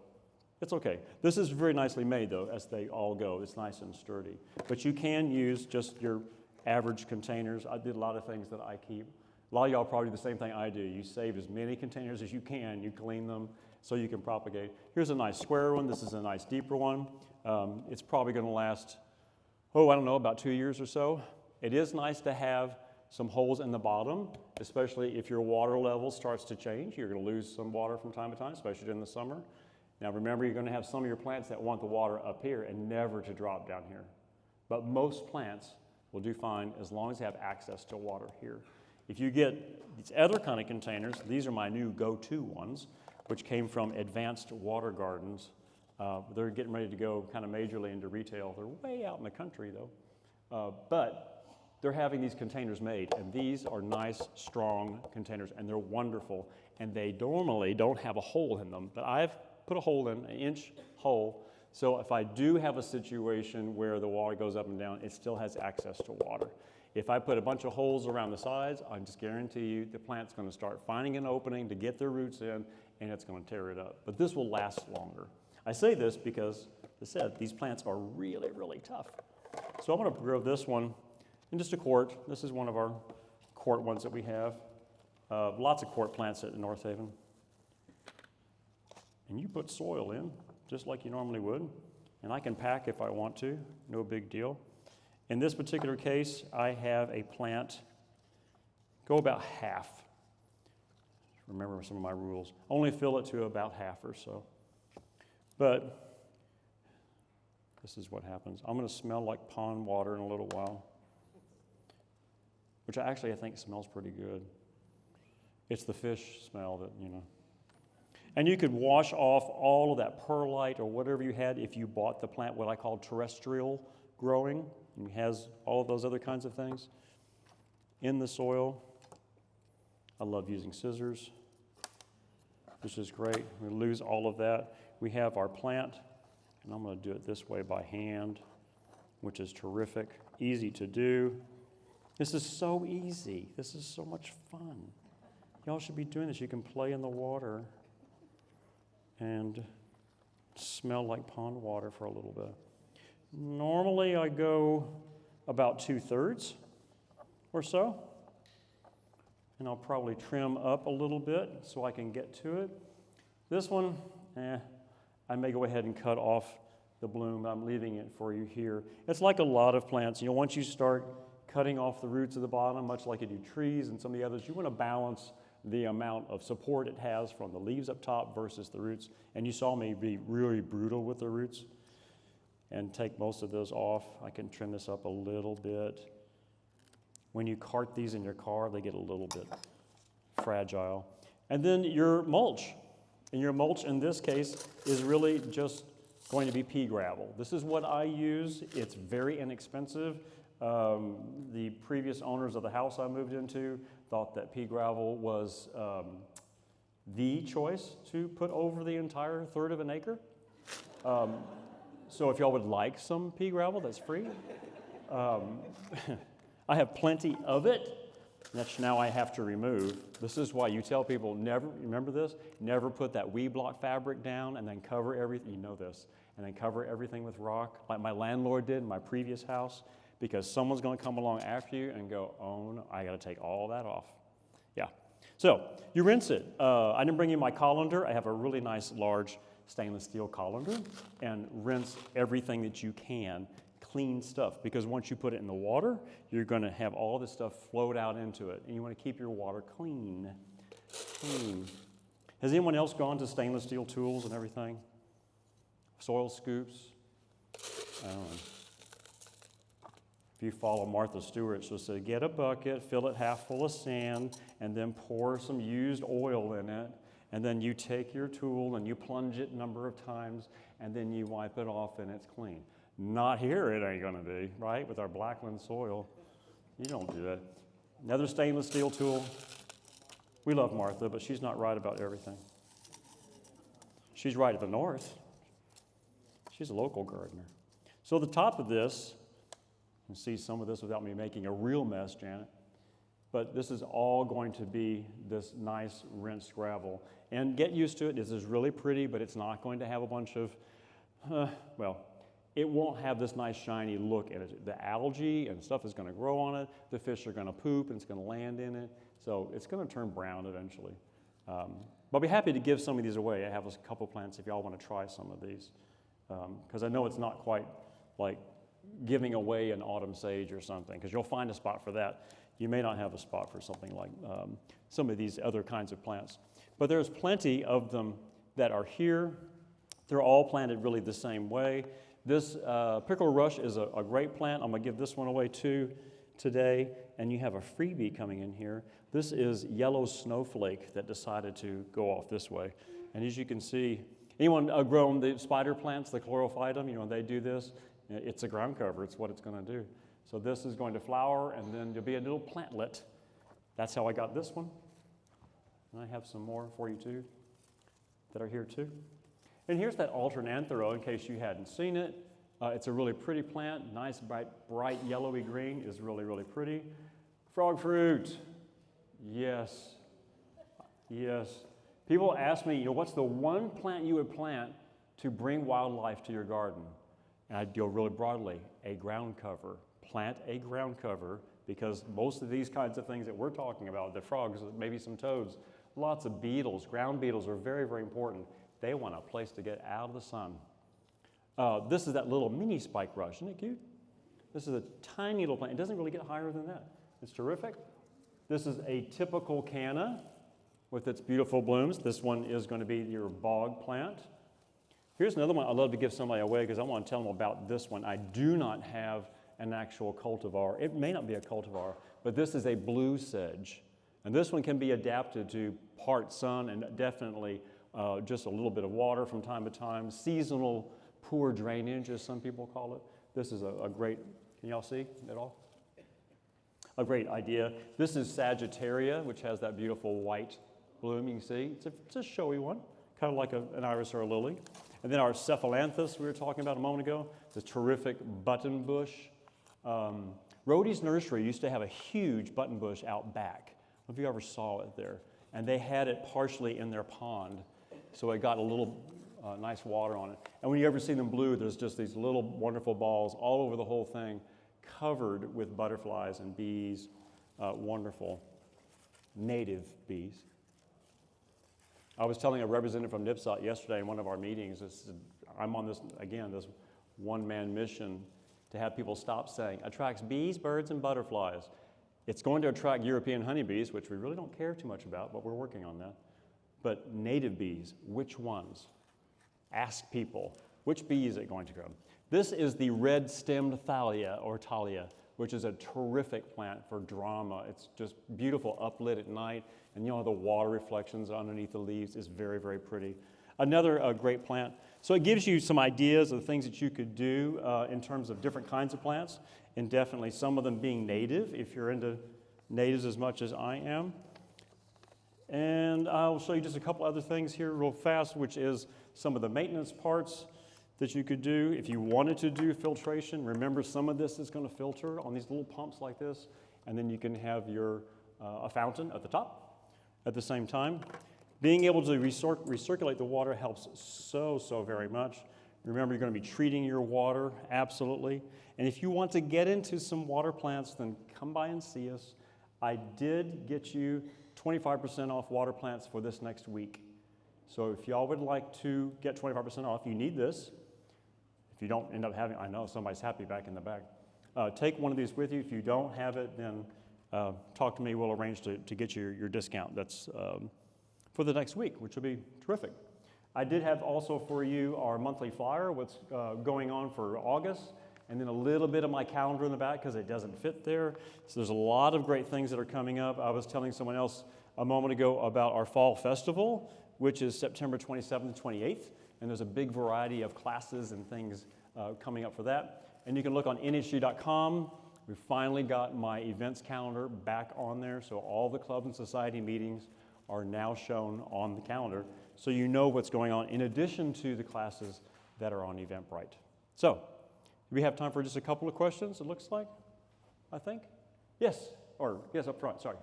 it's okay. This is very nicely made, though, as they all go. It's nice and sturdy. But you can use just your average containers. I did a lot of things that I keep. A lot of y'all probably do the same thing I do. You save as many containers as you can. You clean them so you can propagate. Here's a nice square one. This is a nice deeper one. It's probably going to last, I don't know, about 2 years or so. It is nice to have some holes in the bottom, especially if your water level starts to change. You're going to lose some water from time to time, especially in the summer. Now remember, you're going to have some of your plants that want the water up here and never to drop down here. But most plants will do fine as long as they have access to water here. If you get these other kind of containers, these are my new go-to ones, which came from Advanced Water Gardens. They're getting ready to go kind of majorly into retail. They're way out in the country, though. But they're having these containers made, and these are nice, strong containers, and they're wonderful. And they normally don't have a hole in them, but I've put a hole in, an inch hole, so if I do have a situation where the water goes up and down, it still has access to water. If I put a bunch of holes around the sides, I just guarantee you the plant's going to start finding an opening to get their roots in, and it's going to tear it up. But this will last longer. I say this because, as I said, these plants are really, really tough. So I'm going to grow this one in just a quart. This is one of our quart ones that we have. Lots of quart plants at North Haven. And you put soil in, just like you normally would. And I can pack if I want to, no big deal. In this particular case, I have a plant, go about half. Remember some of my rules. Only fill it to about half or so. But this is what happens. I'm going to smell like pond water in a little while, which I think smells pretty good. It's the fish smell that, And you could wash off all of that perlite or whatever you had if you bought the plant, what I call terrestrial growing. It has all of those other kinds of things in the soil. I love using scissors, which is great. We lose all of that. We have our plant, and I'm going to do it this way by hand, which is terrific, easy to do. This is so easy. This is so much fun. Y'all should be doing this. You can play in the water and smell like pond water for a little bit. Normally I go about 2/3 or so, and I'll probably trim up a little bit so I can get to it. This one, I may go ahead and cut off the bloom. I'm leaving it for you here. It's like a lot of plants. Once you start cutting off the roots at the bottom, much like you do trees and some of the others, you want to balance the amount of support it has from the leaves up top versus the roots. And you saw me be really brutal with the roots and take most of those off. I can trim this up a little bit. When you cart these in your car, they get a little bit fragile. And then your mulch. And your mulch in this case is really just going to be pea gravel. This is what I use. It's very inexpensive. The previous owners of the house I moved into thought that pea gravel was the choice to put over the entire 1/3 of an acre. So if y'all would like some pea gravel, that's free. I have plenty of it, which now I have to remove. This is why you tell people never, remember this? Never put that weed block fabric down and then cover everything, you know this, and then cover everything with rock, like my landlord did in my previous house, because someone's going to come along after you and go, oh no, I got to take all that off. Yeah. So you rinse it. I didn't bring you my colander. I have a really nice large stainless steel colander, and rinse everything that you can. Clean stuff, because once you put it in the water, you're going to have all this stuff float out into it, and you want to keep your water clean. Has anyone else gone to stainless steel tools and everything? Soil scoops? I don't know. If you follow Martha Stewart, she'll say, get a bucket, fill it half full of sand, and then pour some used oil in it, and then you take your tool and you plunge it a number of times, and then you wipe it off and it's clean. Not here, it ain't gonna be, right? With our Blackland soil. You don't do that. Another stainless steel tool. We love Martha, but she's not right about everything. She's right at the north. She's a local gardener. So the top of this, you can see some of this without me making a real mess, Janet, but this is all going to be this nice rinsed gravel. And get used to it. This is really pretty, but it's not going to have a bunch of, it won't have this nice shiny look in it. The algae and stuff is going to grow on it. The fish are going to poop and it's going to land in it. So it's going to turn brown eventually. But I'll be happy to give some of these away. I have a couple plants if y'all want to try some of these. Because I know it's not quite like giving away an autumn sage or something, because you'll find a spot for that. You may not have a spot for something like some of these other kinds of plants. But there's plenty of them that are here. They're all planted really the same way. This pickle rush is a great plant. I'm going to give this one away too today. And you have a freebie coming in here. This is yellow snowflake that decided to go off this way. And as you can see, anyone grown the spider plants, the chlorophytum, they do this. It's a ground cover. It's what it's going to do. So this is going to flower, and then there'll be a little plantlet. That's how I got this one. And I have some more for you too that are here too. And here's that alternanthera in case you hadn't seen it. It's a really pretty plant. Nice, bright yellowy green is really, really pretty. Frog fruit. Yes. Yes. People ask me, what's the one plant you would plant to bring wildlife to your garden? And I deal really broadly. A ground cover. Plant a ground cover because most of these kinds of things that we're talking about, the frogs, maybe some toads, lots of beetles, ground beetles are very, very important. They want a place to get out of the sun. This is that little mini spike rush. Isn't it cute? This is a tiny little plant. It doesn't really get higher than that. It's terrific. This is a typical canna with its beautiful blooms. This one is going to be your bog plant. Here's another one I'd love to give somebody away because I want to tell them about this one. I do not have an actual cultivar. It may not be a cultivar, but this is a blue sedge. And this one can be adapted to part sun and definitely just a little bit of water from time to time. Seasonal poor drainage, as some people call it. This is a great, can y'all see at all? A great idea. This is Sagittaria, which has that beautiful white bloom. You can see it's a showy one, kind of like an iris or a lily. And then our Cephalanthus we were talking about a moment ago, the terrific button bush. Rhodey's Nursery used to have a huge button bush out back. I don't know if you ever saw it there. And they had it partially in their pond, so it got a little nice water on it. And when you ever see them blue, there's just these little wonderful balls all over the whole thing, covered with butterflies and bees, wonderful native bees. I was telling a representative from NIPSOT yesterday in one of our meetings, I'm on this one-man mission to have people stop saying, attracts bees, birds, and butterflies. It's going to attract European honeybees, which we really don't care too much about, but we're working on that. But native bees, which ones? Ask people, which bee is it going to grow? This is the red-stemmed thalia, or thalia, which is a terrific plant for drama. It's just beautiful, uplit at night, and the water reflections underneath the leaves is very, very pretty. Another great plant. So it gives you some ideas of things that you could do in terms of different kinds of plants, and definitely some of them being native, if you're into natives as much as I am. And I'll show you just a couple other things here real fast, which is some of the maintenance parts that you could do. If you wanted to do filtration, remember some of this is going to filter on these little pumps like this, and then you can have your a fountain at the top at the same time. Being able to recirculate the water helps so very much. Remember, you're going to be treating your water, absolutely. And if you want to get into some water plants, then come by and see us. I did get you 25% off water plants for this next week. So if y'all would like to get 25% off, you need this. If you don't end up having, I know somebody's happy back in the back. Take one of these with you. If you don't have it, then talk to me. We'll arrange to get you your discount. That's for the next week, which will be terrific. I did have also for you our monthly flyer, what's going on for August, and then a little bit of my calendar in the back because it doesn't fit there. So there's a lot of great things that are coming up. I was telling someone else a moment ago about our fall festival, which is September 27th and 28th, and there's a big variety of classes and things coming up for that. And you can look on nhg.com. We finally got my events calendar back on there, so all the club and society meetings are now shown on the calendar, so you know what's going on in addition to the classes that are on Eventbrite. So, do we have time for just a couple of questions, it looks like, I think? Yes, up front, sorry.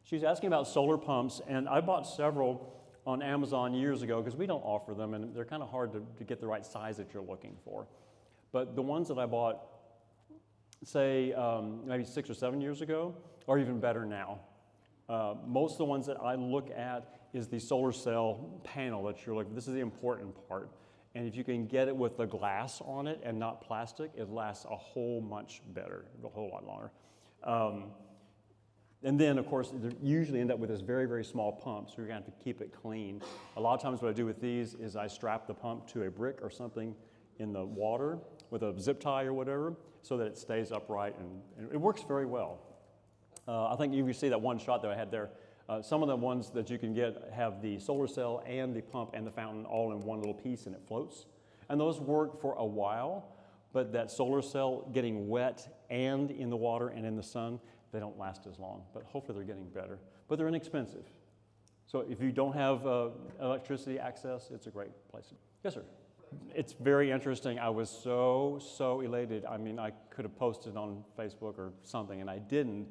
She's asking about solar pumps, and I bought several on Amazon years ago because we don't offer them, and they're kind of hard to get the right size that you're looking for. But the ones that I bought, say, maybe 6 or 7 years ago, are even better now. Most of the ones that I look at is the solar cell panel that you're looking. This is the important part. And if you can get it with the glass on it and not plastic, it lasts a whole much better, a whole lot longer. And then, of course, they usually end up with this very, very small pump, so you're going to have to keep it clean. A lot of times what I do with these is I strap the pump to a brick or something in the water with a zip tie or whatever so that it stays upright, and it works very well. I think you can see that one shot that I had there. Some of the ones that you can get have the solar cell and the pump and the fountain all in one little piece, and it floats. And those work for a while, but that solar cell getting wet and in the water and in the sun, they don't last as long. But hopefully they're getting better. But they're inexpensive. So if you don't have electricity access, it's a great place. Yes, sir. It's very interesting. I was so elated. I mean, I could have posted on Facebook or something, and I didn't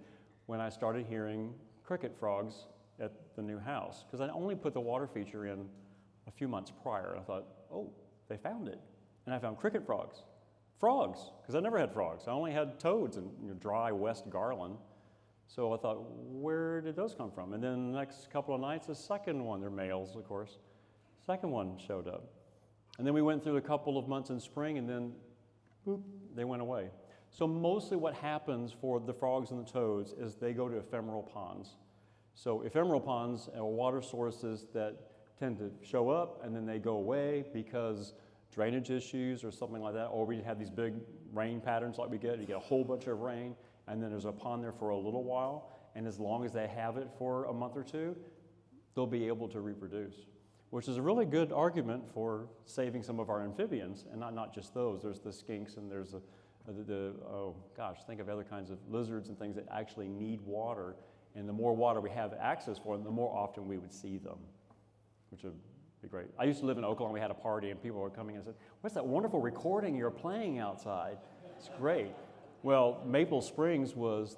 when I started hearing cricket frogs at the new house, because I only put the water feature in a few months prior. I thought, oh, they found it. And I found cricket frogs. Frogs, because I never had frogs. I only had toads and dry West Garland. So I thought, where did those come from? And then the next couple of nights, the second one, they're males, of course, second one showed up. And then we went through a couple of months in spring, and then, boop, they went away. So mostly what happens for the frogs and the toads is they go to ephemeral ponds. So ephemeral ponds are water sources that tend to show up, and then they go away because drainage issues or something like that, or we have these big rain patterns like we get. You get a whole bunch of rain, and then there's a pond there for a little while, and as long as they have it for a month or two, they'll be able to reproduce, which is a really good argument for saving some of our amphibians, and not just those. There's the skinks, and there's think of other kinds of lizards and things that actually need water, and the more water we have access for them, the more often we would see them, which would be great. I used to live in Oklahoma. We had a party, and people were coming and said, "What's that wonderful recording you're playing outside? It's great." Well, Maple Springs was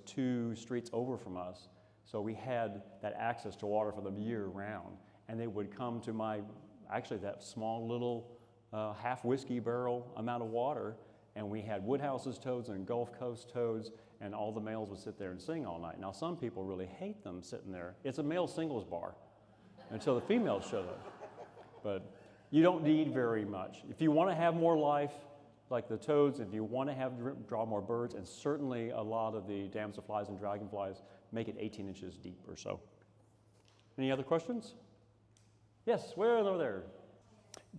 2 streets over from us, so we had that access to water for them year round, and they would come to that small little half whiskey barrel amount of water, and we had Woodhouse's toads and Gulf Coast toads, and all the males would sit there and sing all night. Now, some people really hate them sitting there. It's a male singles bar until the females showed up. But you don't need very much. If you want to have more life, like the toads, if you want to draw more birds, and certainly a lot of the damselflies and dragonflies, make it 18 inches deep or so. Any other questions? Yes, where over there?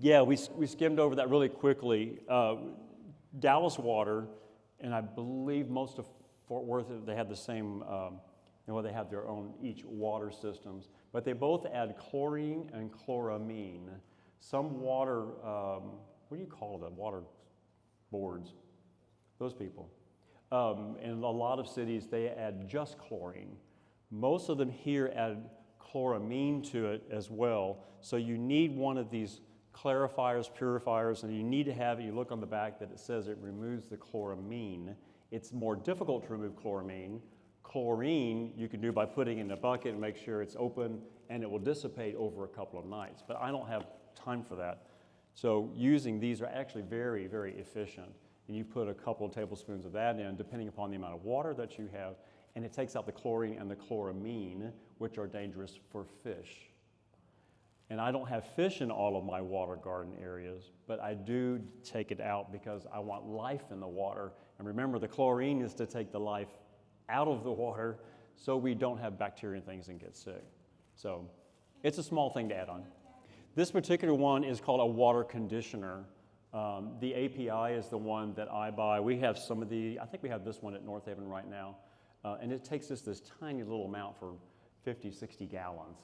Yeah, we skimmed over that really quickly. Dallas Water, and I believe most of Fort Worth, they had the same, they have their own each water systems, but they both add chlorine and chloramine. Some water, what do you call them? Water boards, those people. In a lot of cities, they add just chlorine. Most of them here add chloramine to it as well, so you need one of these clarifiers, purifiers, and you need to have it. You look on the back that it says it removes the chloramine. It's more difficult to remove chloramine. Chlorine you can do by putting it in a bucket and make sure it's open, and it will dissipate over a couple of nights, but I don't have time for that. So using these are actually very, very efficient, and you put a couple of tablespoons of that in depending upon the amount of water that you have, and it takes out the chlorine and the chloramine, which are dangerous for fish. And I don't have fish in all of my water garden areas, but I do take it out because I want life in the water. And remember, the chlorine is to take the life out of the water so we don't have bacteria and things and get sick. So it's a small thing to add on. This particular one is called a water conditioner. The API is the one that I buy. We have I think we have this one at Northaven right now. And it takes us this tiny little amount for 50, 60 gallons,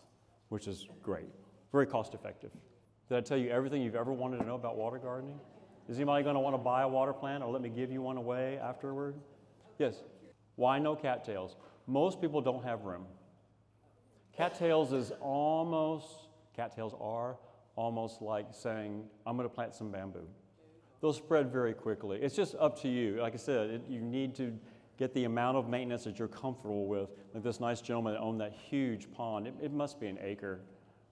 which is great. Very cost effective. Did I tell you everything you've ever wanted to know about water gardening? Is anybody going to want to buy a water plant or let me give you one away afterward? Yes. Why no cattails? Most people don't have room. Cattails are almost like saying, I'm going to plant some bamboo. They'll spread very quickly. It's just up to you. Like I said, you need to get the amount of maintenance that you're comfortable with. Like this nice gentleman that owned that huge pond. It must be an acre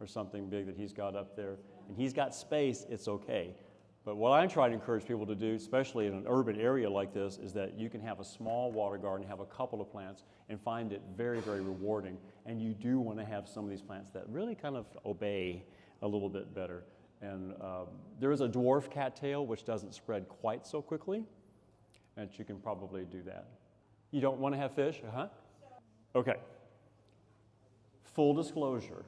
or something big that he's got up there. And he's got space, it's okay. But what I'm trying to encourage people to do, especially in an urban area like this, is that you can have a small water garden, have a couple of plants, and find it very, very rewarding. And you do want to have some of these plants that really kind of obey a little bit better. And there is a dwarf cattail, which doesn't spread quite so quickly, and you can probably do that. You don't want to have fish? Okay. Full disclosure,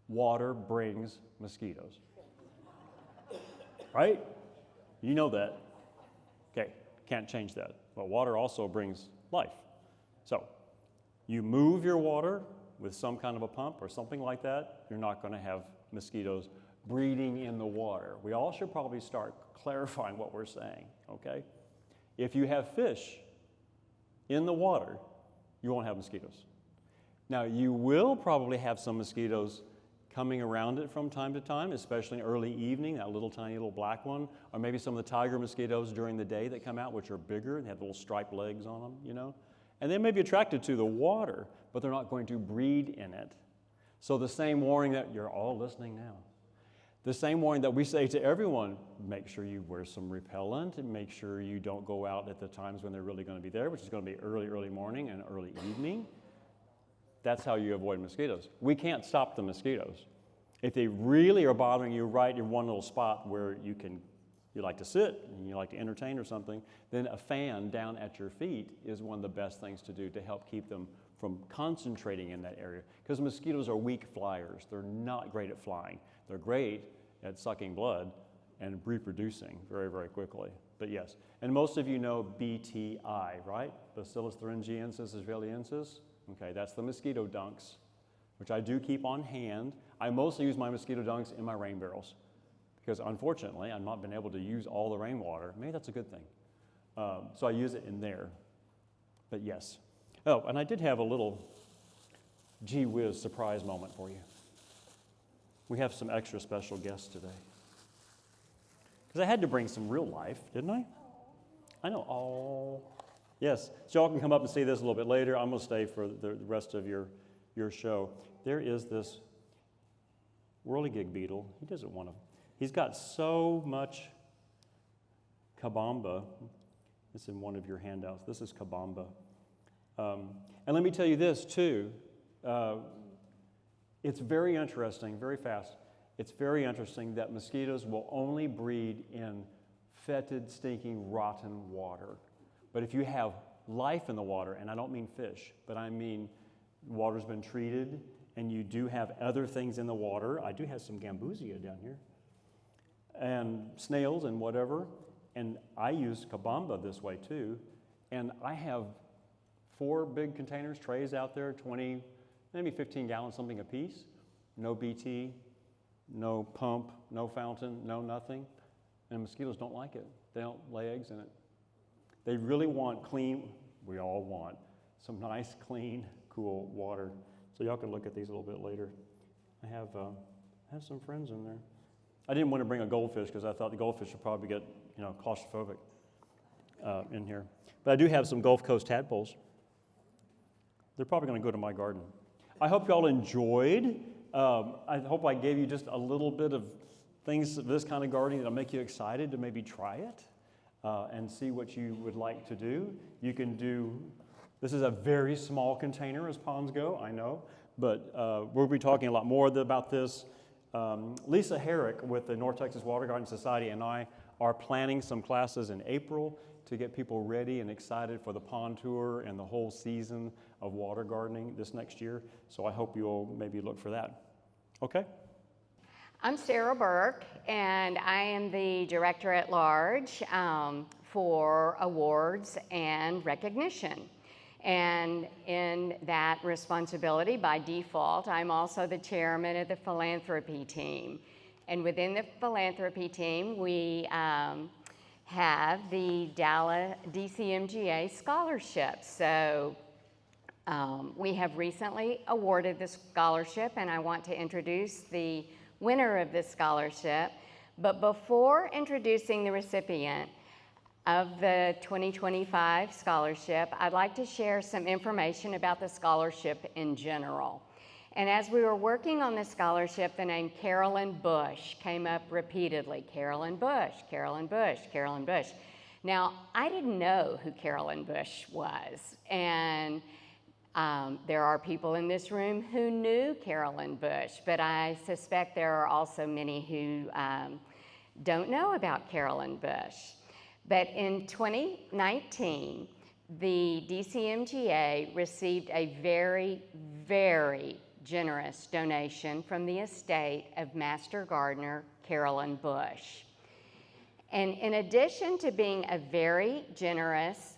water brings mosquitoes. Right? You know that. Okay, can't change that. But water also brings life. So, you move your water with some kind of a pump or something like that, you're not going to have mosquitoes breeding in the water. We all should probably start clarifying what we're saying, okay? If you have fish in the water, you won't have mosquitoes. Now, you will probably have some mosquitoes coming around it from time to time, especially in early evening, that little tiny little black one, or maybe some of the tiger mosquitoes during the day that come out, which are bigger and have little striped legs on them, you know? And they may be attracted to the water, but they're not going to breed in it. So the same warning that you're all listening now. The same warning that we say to everyone, make sure you wear some repellent and make sure you don't go out at the times when they're really going to be there, which is going to be early morning and early evening. That's how you avoid mosquitoes. We can't stop the mosquitoes. If they really are bothering you right in one little spot where you like to sit and you like to entertain or something, then a fan down at your feet is one of the best things to do to help keep them from concentrating in that area. Because mosquitoes are weak flyers. They're not great at flying. They're great at sucking blood and reproducing very, very quickly. But yes, and most of you know BTI, right? Bacillus thuringiensis israeliensis. Okay, that's the mosquito dunks, which I do keep on hand. I mostly use my mosquito dunks in my rain barrels because unfortunately I've not been able to use all the rainwater. Maybe that's a good thing. So I use it in there. But yes. Oh, and I did have a little gee whiz surprise moment for you. We have some extra special guests today. Because I had to bring some real life, didn't I? I know. Oh, yes. So y'all can come up and see this a little bit later. I'm going to stay for the rest of your show. There is this whirligig beetle. He doesn't want to. He's got so much kabamba. It's in one of your handouts. This is kabamba. And let me tell you this, too. It's very interesting, very fast. It's very interesting that mosquitoes will only breed in fetid, stinking, rotten water. But if you have life in the water, and I don't mean fish, but I mean water's been treated, and you do have other things in the water. I do have some gambusia down here, and snails and whatever. And I use kabamba this way too. And I have 4 big containers, trays out there, 20, maybe 15 gallons, something a piece. No BT, no pump, no fountain, no nothing. And mosquitoes don't like it. They don't lay eggs in it. They really want clean, we all want, some nice, clean, cool water. So y'all can look at these a little bit later. I have some friends in there. I didn't want to bring a goldfish because I thought the goldfish would probably get, claustrophobic in here. But I do have some Gulf Coast tadpoles. They're probably going to go to my garden. I hope y'all enjoyed. I hope I gave you just a little bit of things of this kind of gardening that'll make you excited to maybe try it and see what you would like to do. You can do, this is a very small container as ponds go, I know, but we'll be talking a lot more about this. Lisa Herrick with the North Texas Water Garden Society and I are planning some classes in April to get people ready and excited for the pond tour and the whole season of water gardening this next year. So I hope you'll maybe look for that. Okay? I'm Sarah Burke, and I am the Director at Large for Awards and Recognition. And in that responsibility, by default, I'm also the chairman of the philanthropy team. And within the philanthropy team, we have the DCMGA scholarships. So we have recently awarded the scholarship, and I want to introduce the winner of this scholarship. But before introducing the recipient of the 2025 scholarship, I'd like to share some information about the scholarship in general. And as we were working on the scholarship, the name Carolyn Bush came up repeatedly. Carolyn Bush, Carolyn Bush, Carolyn Bush. Now, I didn't know who Carolyn Bush was, and there are people in this room who knew Carolyn Bush, but I suspect there are also many who don't know about Carolyn Bush. But in 2019, the DCMGA received a very, very generous donation from the estate of Master Gardener Carolyn Bush. And in addition to being a very generous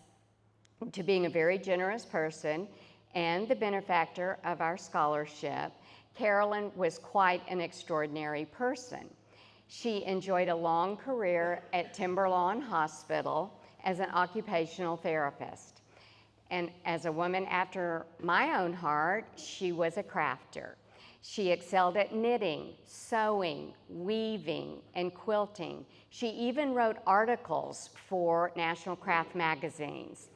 person and the benefactor of our scholarship, Carolyn was quite an extraordinary person. She enjoyed a long career at Timberlawn Hospital as an occupational therapist. And as a woman after my own heart, she was a crafter. She excelled at knitting, sewing, weaving, and quilting. She even wrote articles for National Craft magazines.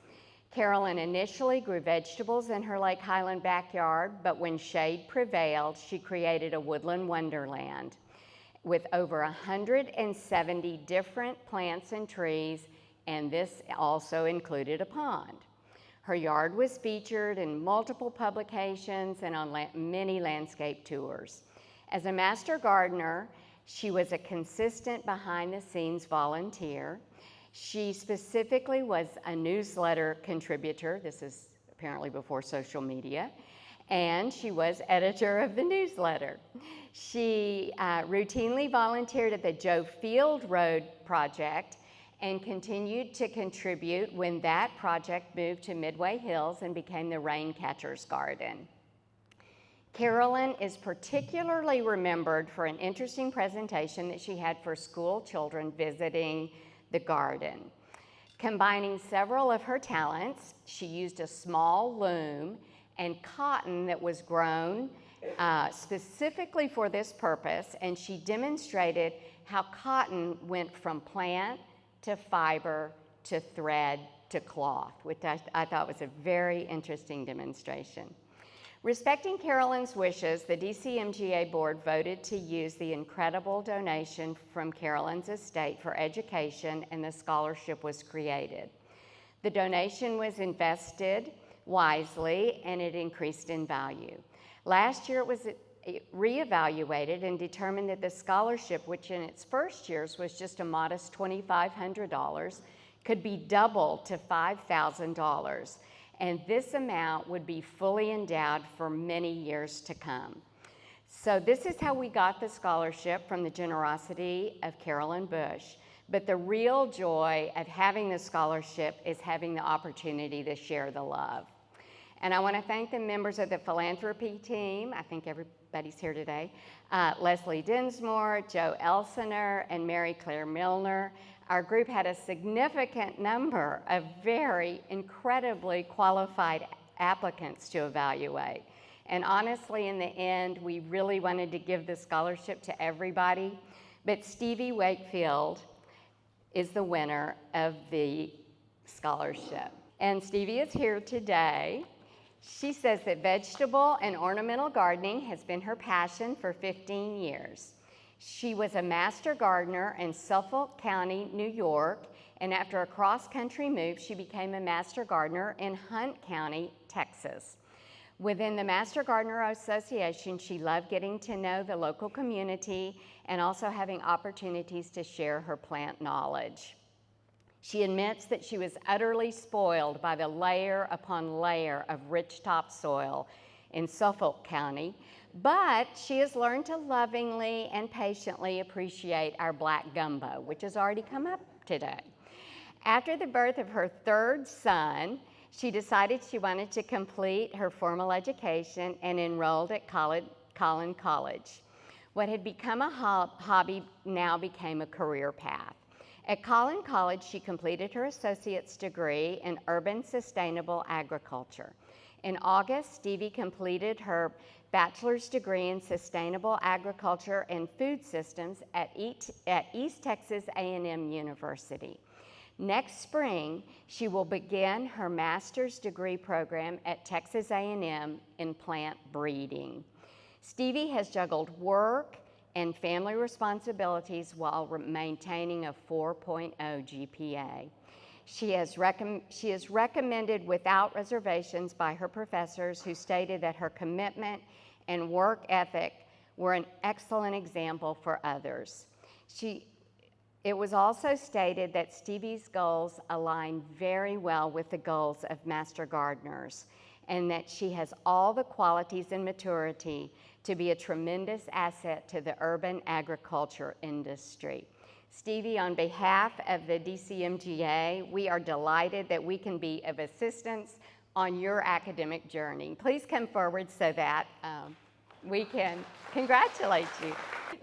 Carolyn initially grew vegetables in her Lake Highland backyard, but when shade prevailed, she created a woodland wonderland. with over 170 different plants and trees, and this also included a pond. Her yard was featured in multiple publications and on many landscape tours. As a master gardener, she was a consistent behind-the-scenes volunteer. She specifically was a newsletter contributor. This is apparently before social media. And she was editor of the newsletter. She routinely volunteered at the Joe Field Road project and continued to contribute when that project moved to Midway Hills and became the Raincatcher's Garden. Carolyn is particularly remembered for an interesting presentation that she had for school children visiting the garden. Combining several of her talents, she used a small loom and cotton that was grown specifically for this purpose, and she demonstrated how cotton went from plant to fiber to thread to cloth, which I thought was a very interesting demonstration. Respecting Carolyn's wishes, the DCMGA board voted to use the incredible donation from Carolyn's estate for education, and the scholarship was created. The donation was invested wisely, and it increased in value. Last year, it was reevaluated and determined that the scholarship, which in its first years was just a modest $2,500, could be doubled to $5,000. And this amount would be fully endowed for many years to come. So this is how we got the scholarship, from the generosity of Carolyn Bush. But the real joy of having the scholarship is having the opportunity to share the love. And I want to thank the members of the philanthropy team. I think everybody's here today. Leslie Dinsmore, Joe Elsener, and Mary Claire Milner. Our group had a significant number of very incredibly qualified applicants to evaluate. And honestly, in the end, we really wanted to give the scholarship to everybody, but Stevie Wakefield is the winner of the scholarship. And Stevie is here today. She says that vegetable and ornamental gardening has been her passion for 15 years. She was a master gardener in Suffolk County, New York, and after a cross-country move, she became a master gardener in Hunt County, Texas. Within the Master Gardener Association, she loved getting to know the local community and also having opportunities to share her plant knowledge. She admits that she was utterly spoiled by the layer upon layer of rich topsoil in Suffolk County, but she has learned to lovingly and patiently appreciate our black gumbo, which has already come up today. After the birth of her third son, she decided she wanted to complete her formal education and enrolled at Collin College. What had become a hobby now became a career path. At Collin College, she completed her associate's degree in urban sustainable agriculture. In August, Stevie completed her bachelor's degree in sustainable agriculture and food systems at East Texas A&M University. Next spring, she will begin her master's degree program at Texas A&M in plant breeding. Stevie has juggled work and family responsibilities while maintaining a 4.0 GPA. She is recommended without reservations by her professors, who stated that her commitment and work ethic were an excellent example for others. It was also stated that Stevie's goals align very well with the goals of master gardeners, and that she has all the qualities and maturity to be a tremendous asset to the urban agriculture industry. Stevie, on behalf of the DCMGA, we are delighted that we can be of assistance on your academic journey. Please come forward so that we can congratulate you.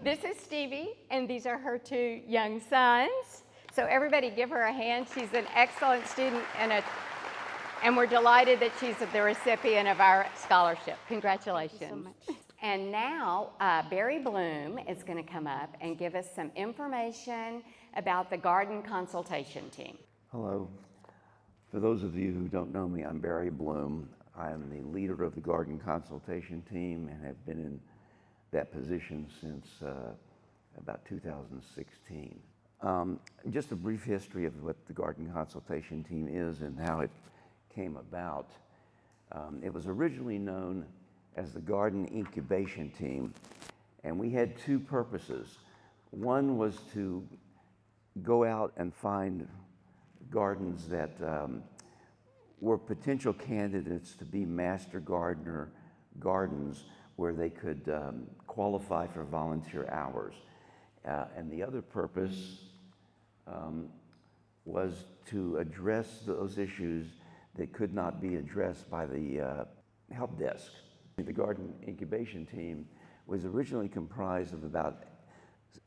This is Stevie, and these are her two young sons. So everybody give her a hand. She's an excellent student, and we're delighted that she's the recipient of our scholarship. Congratulations. Thank you so much. And now Barry Bloom is going to come up and give us some information about the garden consultation team. Hello. For those of you who don't know me, I'm Barry Bloom. I am the leader of the garden consultation team and have been in that position since about 2016. Just a brief history of what the garden consultation team is and how it came about. It was originally known as the garden incubation team, and we had two purposes. One was to go out and find gardens that were potential candidates to be master gardener gardens where they could qualify for volunteer hours. And the other purpose was to address those issues that could not be addressed by the help desk. The garden incubation team was originally comprised of about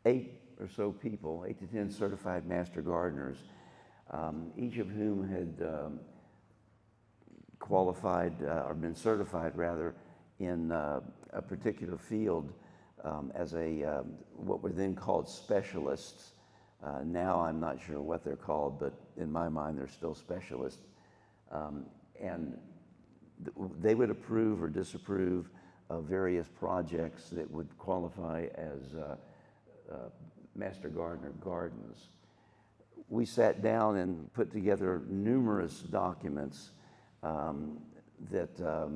8 or so people, 8 to 10 certified master gardeners, each of whom had qualified or been certified rather in a particular field as a what were then called specialists. Now I'm not sure what they're called, but in my mind they're still specialists. And they would approve or disapprove of various projects that would qualify as master gardener gardens. We sat down and put together numerous documents that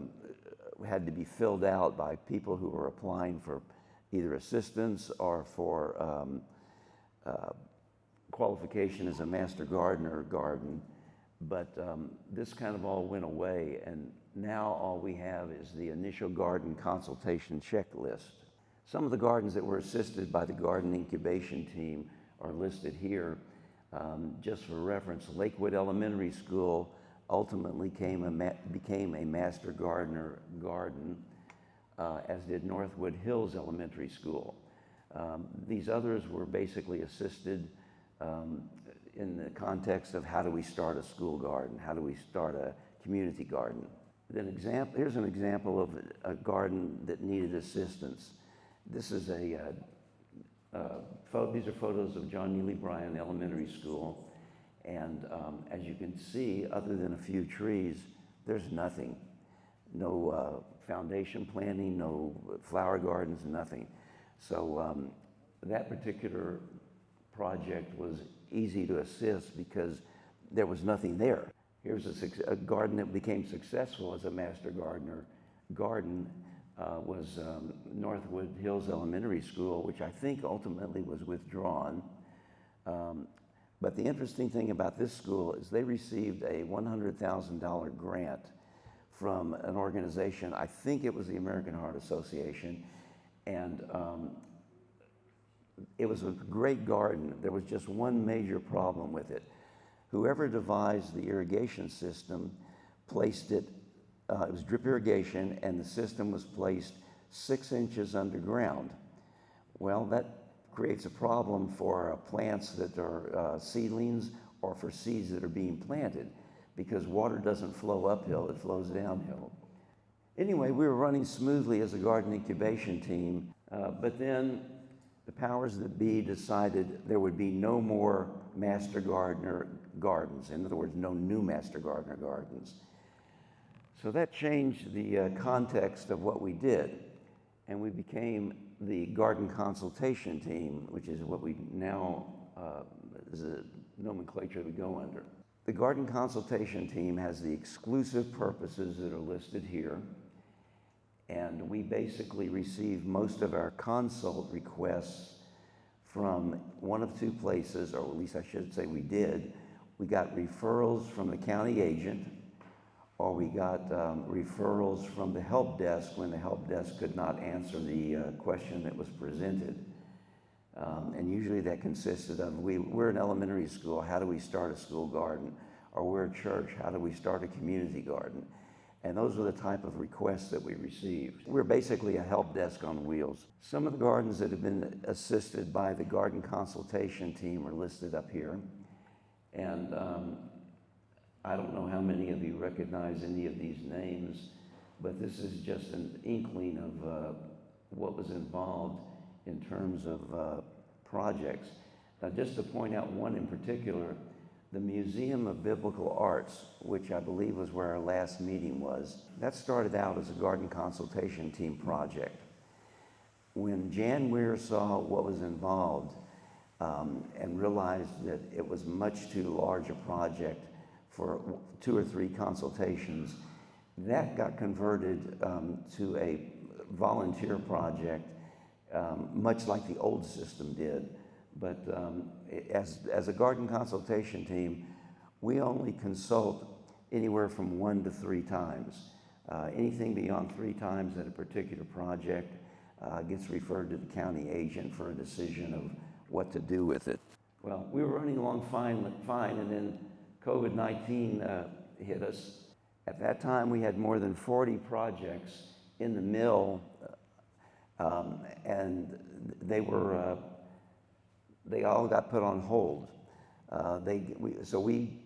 had to be filled out by people who were applying for either assistance or for qualification as a master gardener garden. But this kind of all went away, and now all we have is the initial garden consultation checklist. Some of the gardens that were assisted by the garden incubation team are listed here. Just for reference, Lakewood Elementary School ultimately became a master gardener garden, as did Northwood Hills Elementary School. These others were basically assisted in the context of how do we start a school garden, how do we start a community garden. Then here's an example of a garden that needed assistance. This is these are photos of John Neely Bryan Elementary School, and as you can see, other than a few trees, there's nothing. No foundation planting, no flower gardens, nothing. So that particular project was easy to assist because there was nothing there. Here's a garden that became successful as a master gardener garden was Northwood Hills Elementary School, which I think ultimately was withdrawn. But the interesting thing about this school is they received a $100,000 grant from an organization, I think it was the American Heart Association, and it was a great garden. There was just one major problem with it. Whoever devised the irrigation system placed it, it was drip irrigation, and the system was placed 6 inches underground. Well, that creates a problem for plants that are seedlings or for seeds that are being planted, because water doesn't flow uphill, it flows downhill. Anyway, we were running smoothly as a garden incubation team, but then the powers that be decided there would be no more master gardener gardens. In other words, no new master gardener gardens. So that changed the context of what we did, and we became the garden consultation team, which is what we now is a nomenclature we go under. The garden consultation team has the exclusive purposes that are listed here, and we basically receive most of our consult requests from one of two places, or at least I should say we did. We got referrals from the county agent, or we got referrals from the help desk when the help desk could not answer the question that was presented. And usually that consisted of, we're an elementary school, how do we start a school garden? Or we're a church, how do we start a community garden? And those were the type of requests that we received. We're basically a help desk on wheels. Some of the gardens that have been assisted by the garden consultation team are listed up here. And I don't know how many of you recognize any of these names, but this is just an inkling of what was involved in terms of projects. Now, just to point out one in particular, the Museum of Biblical Arts, which I believe was where our last meeting was, that started out as a garden consultation team project. When when Jan Weir saw what was involved and realized that it was much too large a project for 2 or 3 consultations, that got converted to a volunteer project, much like the old system did. But as a garden consultation team, we only consult anywhere from 1 to 3 times. Anything beyond 3 times at a particular project gets referred to the county agent for a decision of what to do with it. Well, we were running along fine, and then COVID-19 hit us. At that time, we had more than 40 projects in the mill, and they all got put on hold. So we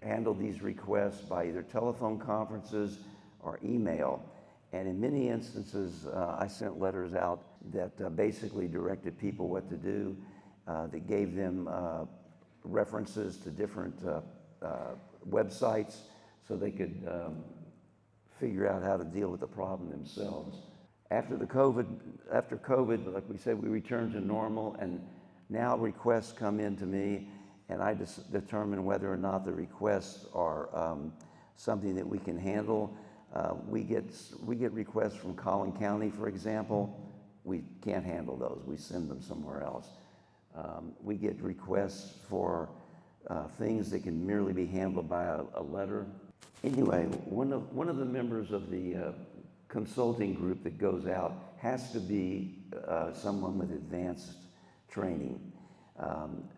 handled these requests by either telephone conferences or email. And in many instances, I sent letters out that basically directed people what to do, that gave them references to different websites so they could figure out how to deal with the problem themselves. After COVID, like we said, we returned to normal, and now requests come in to me, and I just determine whether or not the requests are something that we can handle. We get requests from Collin County, for example. We can't handle those. We send them somewhere else. We get requests for things that can merely be handled by a letter. Anyway, one of the members of the consulting group that goes out has to be someone with advanced training.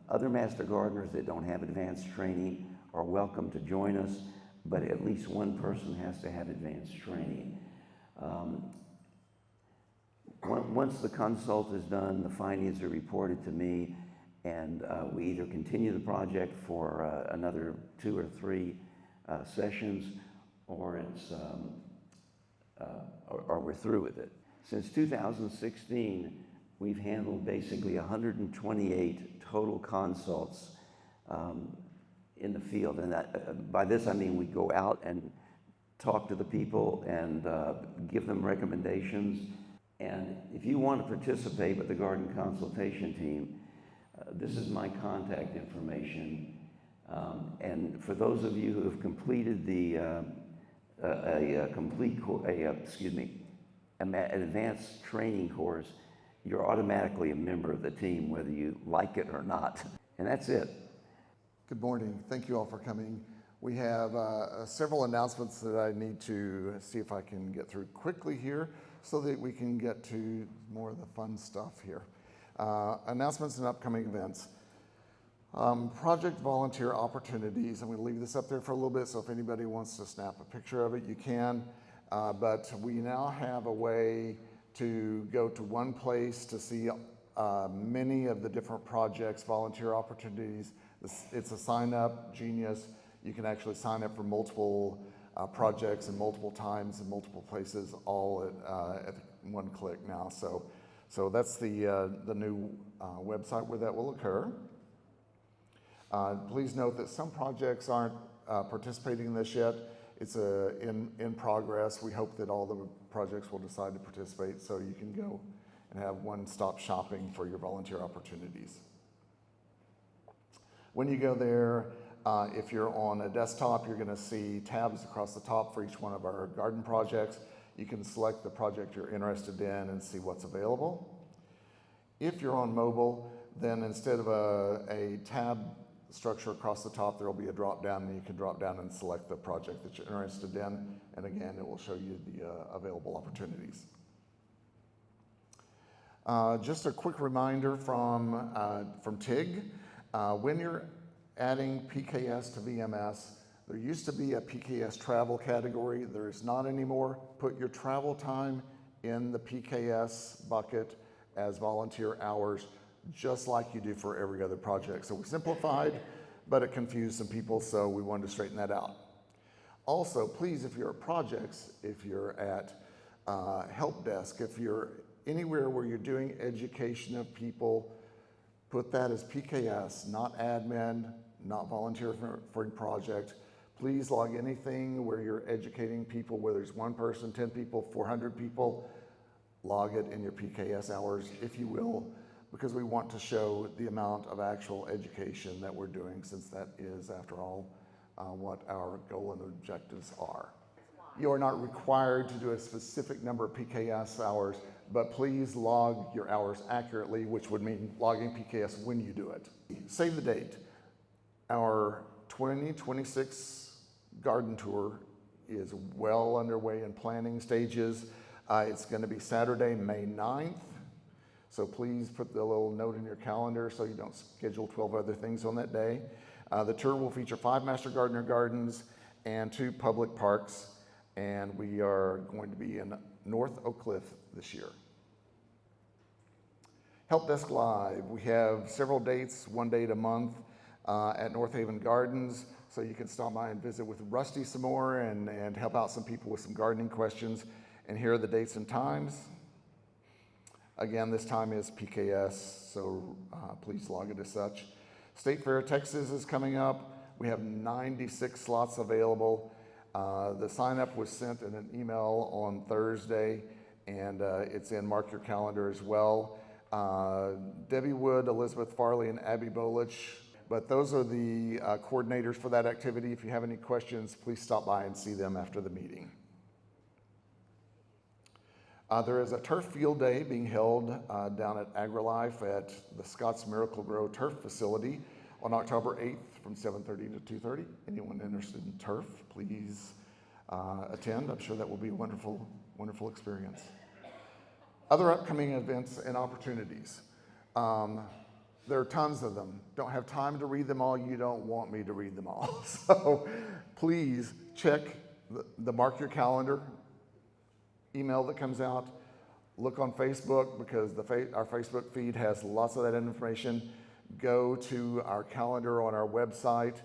Other master gardeners that don't have advanced training are welcome to join us, but at least one person has to have advanced training. Once the consult is done, the findings are reported to me, and we either continue the project for another 2 or 3 sessions, or we're through with it. Since 2016, we've handled basically 128 total consults in the field, and by this I mean we go out and talk to the people and give them recommendations. And if you want to participate with the garden consultation team, this is my contact information. And for those of you who have completed an advanced training course, you're automatically a member of the team, whether you like it or not. And that's it. Good morning. Thank you all for coming. We have several announcements that I need to see if I can get through quickly here so that we can get to more of the fun stuff here. Announcements and upcoming events. Project volunteer opportunities. I'm going to leave this up there for a little bit, so if anybody wants to snap a picture of it, you can. But we now have a way to go to one place to see many of the different projects, volunteer opportunities. It's a sign-up genius. You can actually sign up for multiple projects and multiple times in multiple places, all at one click now. So that's the new website where that will occur. Please note that some projects aren't participating in this yet. It's in progress. We hope that all the projects will decide to participate, so you can go and have one-stop shopping for your volunteer opportunities. When you go there, if you're on a desktop, you're going to see tabs across the top for each one of our garden projects. You can select the project you're interested in and see what's available. If you're on mobile, then instead of a tab structure across the top, there will be a drop down, and you can drop down and select the project that you're interested in, and again, it will show you the available opportunities. Just a quick reminder from TIG, when you're adding PKS to VMS, there used to be a PKS travel category. There is not anymore. Put your travel time in the PKS bucket as volunteer hours, just like you do for every other project. So we simplified, but it confused some people, so we wanted to straighten that out. Also, please, if you're at projects, if you're at help desk, if you're anywhere where you're doing education of people, put that as PKS, not admin, not volunteer for a project. Please log anything where you're educating people, whether it's 1 person, 10 people, 400 people. log it in your PKS hours, if you will, because we want to show the amount of actual education that we're doing, since that is, after all, what our goal and objectives are. You are not required to do a specific number of PKS hours, but please log your hours accurately, which would mean logging PKS when you do it. Save the date. Our 2026 garden tour is well underway in planning stages. It's going to be Saturday, May 9th. So please put the little note in your calendar so you don't schedule 12 other things on that day. The tour will feature 5 Master Gardener gardens and 2 public parks, and we are going to be in North Oak Cliff this year. Help Desk Live. We have several dates, one date a month at Northaven Gardens, so you can stop by and visit with Rusty some more and help out some people with some gardening questions. And here are the dates and times. Again, this time is PKS, so please log it as such. State Fair, Texas is coming up. We have 96 slots available. The sign up was sent in an email on Thursday, and it's in Mark Your Calendar as well. Debbie Wood, Elizabeth Farley, and Abby Bolich. But those are the coordinators for that activity. If you have any questions, please stop by and see them after the meeting. There is a turf field day being held down at AgriLife at the Scotts Miracle Grow Turf Facility on October 8th from 7:30 to 2:30. Anyone interested in turf, please attend. I'm sure that will be a wonderful, wonderful experience. Other upcoming events and opportunities. There are tons of them. Don't have time to read them all. You don't want me to read them all. So please check the Mark Your Calendar email that comes out. Look on Facebook, because our Facebook feed has lots of that information. Go to our calendar on our website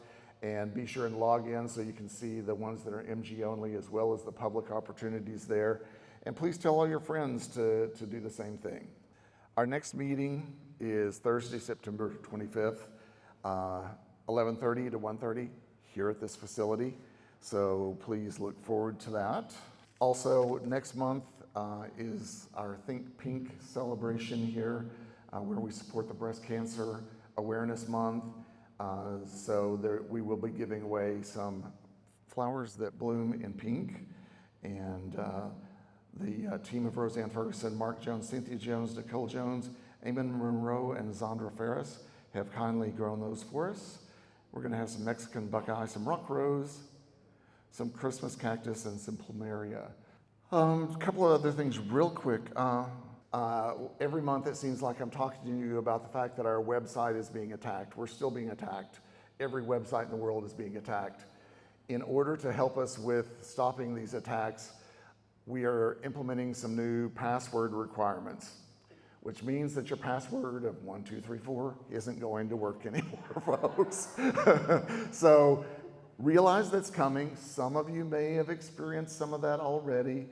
and be sure and log in so you can see the ones that are MG only as well as the public opportunities there. And please tell all your friends to do the same thing. Our next meeting is Thursday, September 25th, 11:30 to 1:30 here at this facility. So please look forward to that. Also, next month is our Think Pink celebration here, where we support the Breast Cancer Awareness Month. We will be giving away some flowers that bloom in pink, and the team of Roseanne Ferguson, Mark Jones, Cynthia Jones, Nicole Jones, Eamon Monroe, and Zandra Ferris have kindly grown those for us. We're going to have some Mexican buckeye, some rock rose, some Christmas cactus, and some plumeria. A couple of other things real quick. Every month it seems like I'm talking to you about the fact that our website is being attacked. We're still being attacked. Every website in the world is being attacked. In order to help us with stopping these attacks, we are implementing some new password requirements, which means that your password of 1234 isn't going to work anymore, folks. So realize that's coming. Some of you may have experienced some of that already.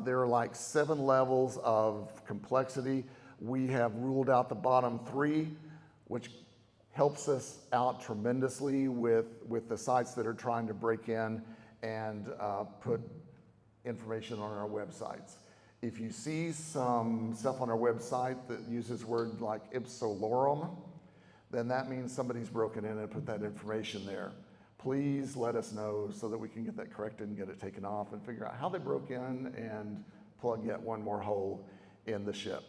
There are like 7 levels of complexity. We have ruled out the bottom 3, which helps us out tremendously with the sites that are trying to break in and put information on our websites. If you see some stuff on our website that uses words like ipsolorum, then that means somebody's broken in and put that information there. Please let us know so that we can get that corrected and get it taken off and figure out how they broke in and plug yet one more hole in the ship.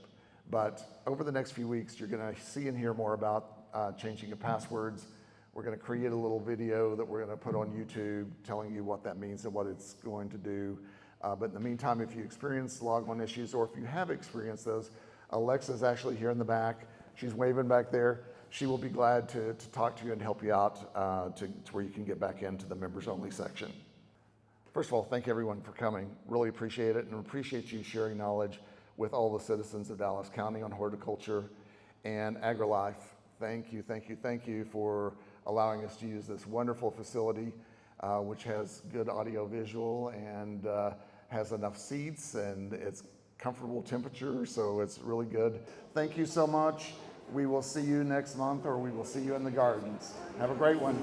But over the next few weeks, you're going to see and hear more about changing of passwords. We're going to create a little video that we're going to put on YouTube telling you what that means and what it's going to do. But in the meantime, if you experience log-on issues, or if you have experienced those, Alexa's actually here in the back. She's waving back there. She will be glad to talk to you and help you out to where you can get back into the members-only section. First of all, thank everyone for coming. Really appreciate it, and appreciate you sharing knowledge with all the citizens of Dallas County on horticulture and AgriLife. Thank you, thank you, thank you for allowing us to use this wonderful facility, which has good audio-visual and has enough seats, and it's comfortable temperature, so it's really good. Thank you so much. We will see you next month, or we will see you in the gardens. Have a great one.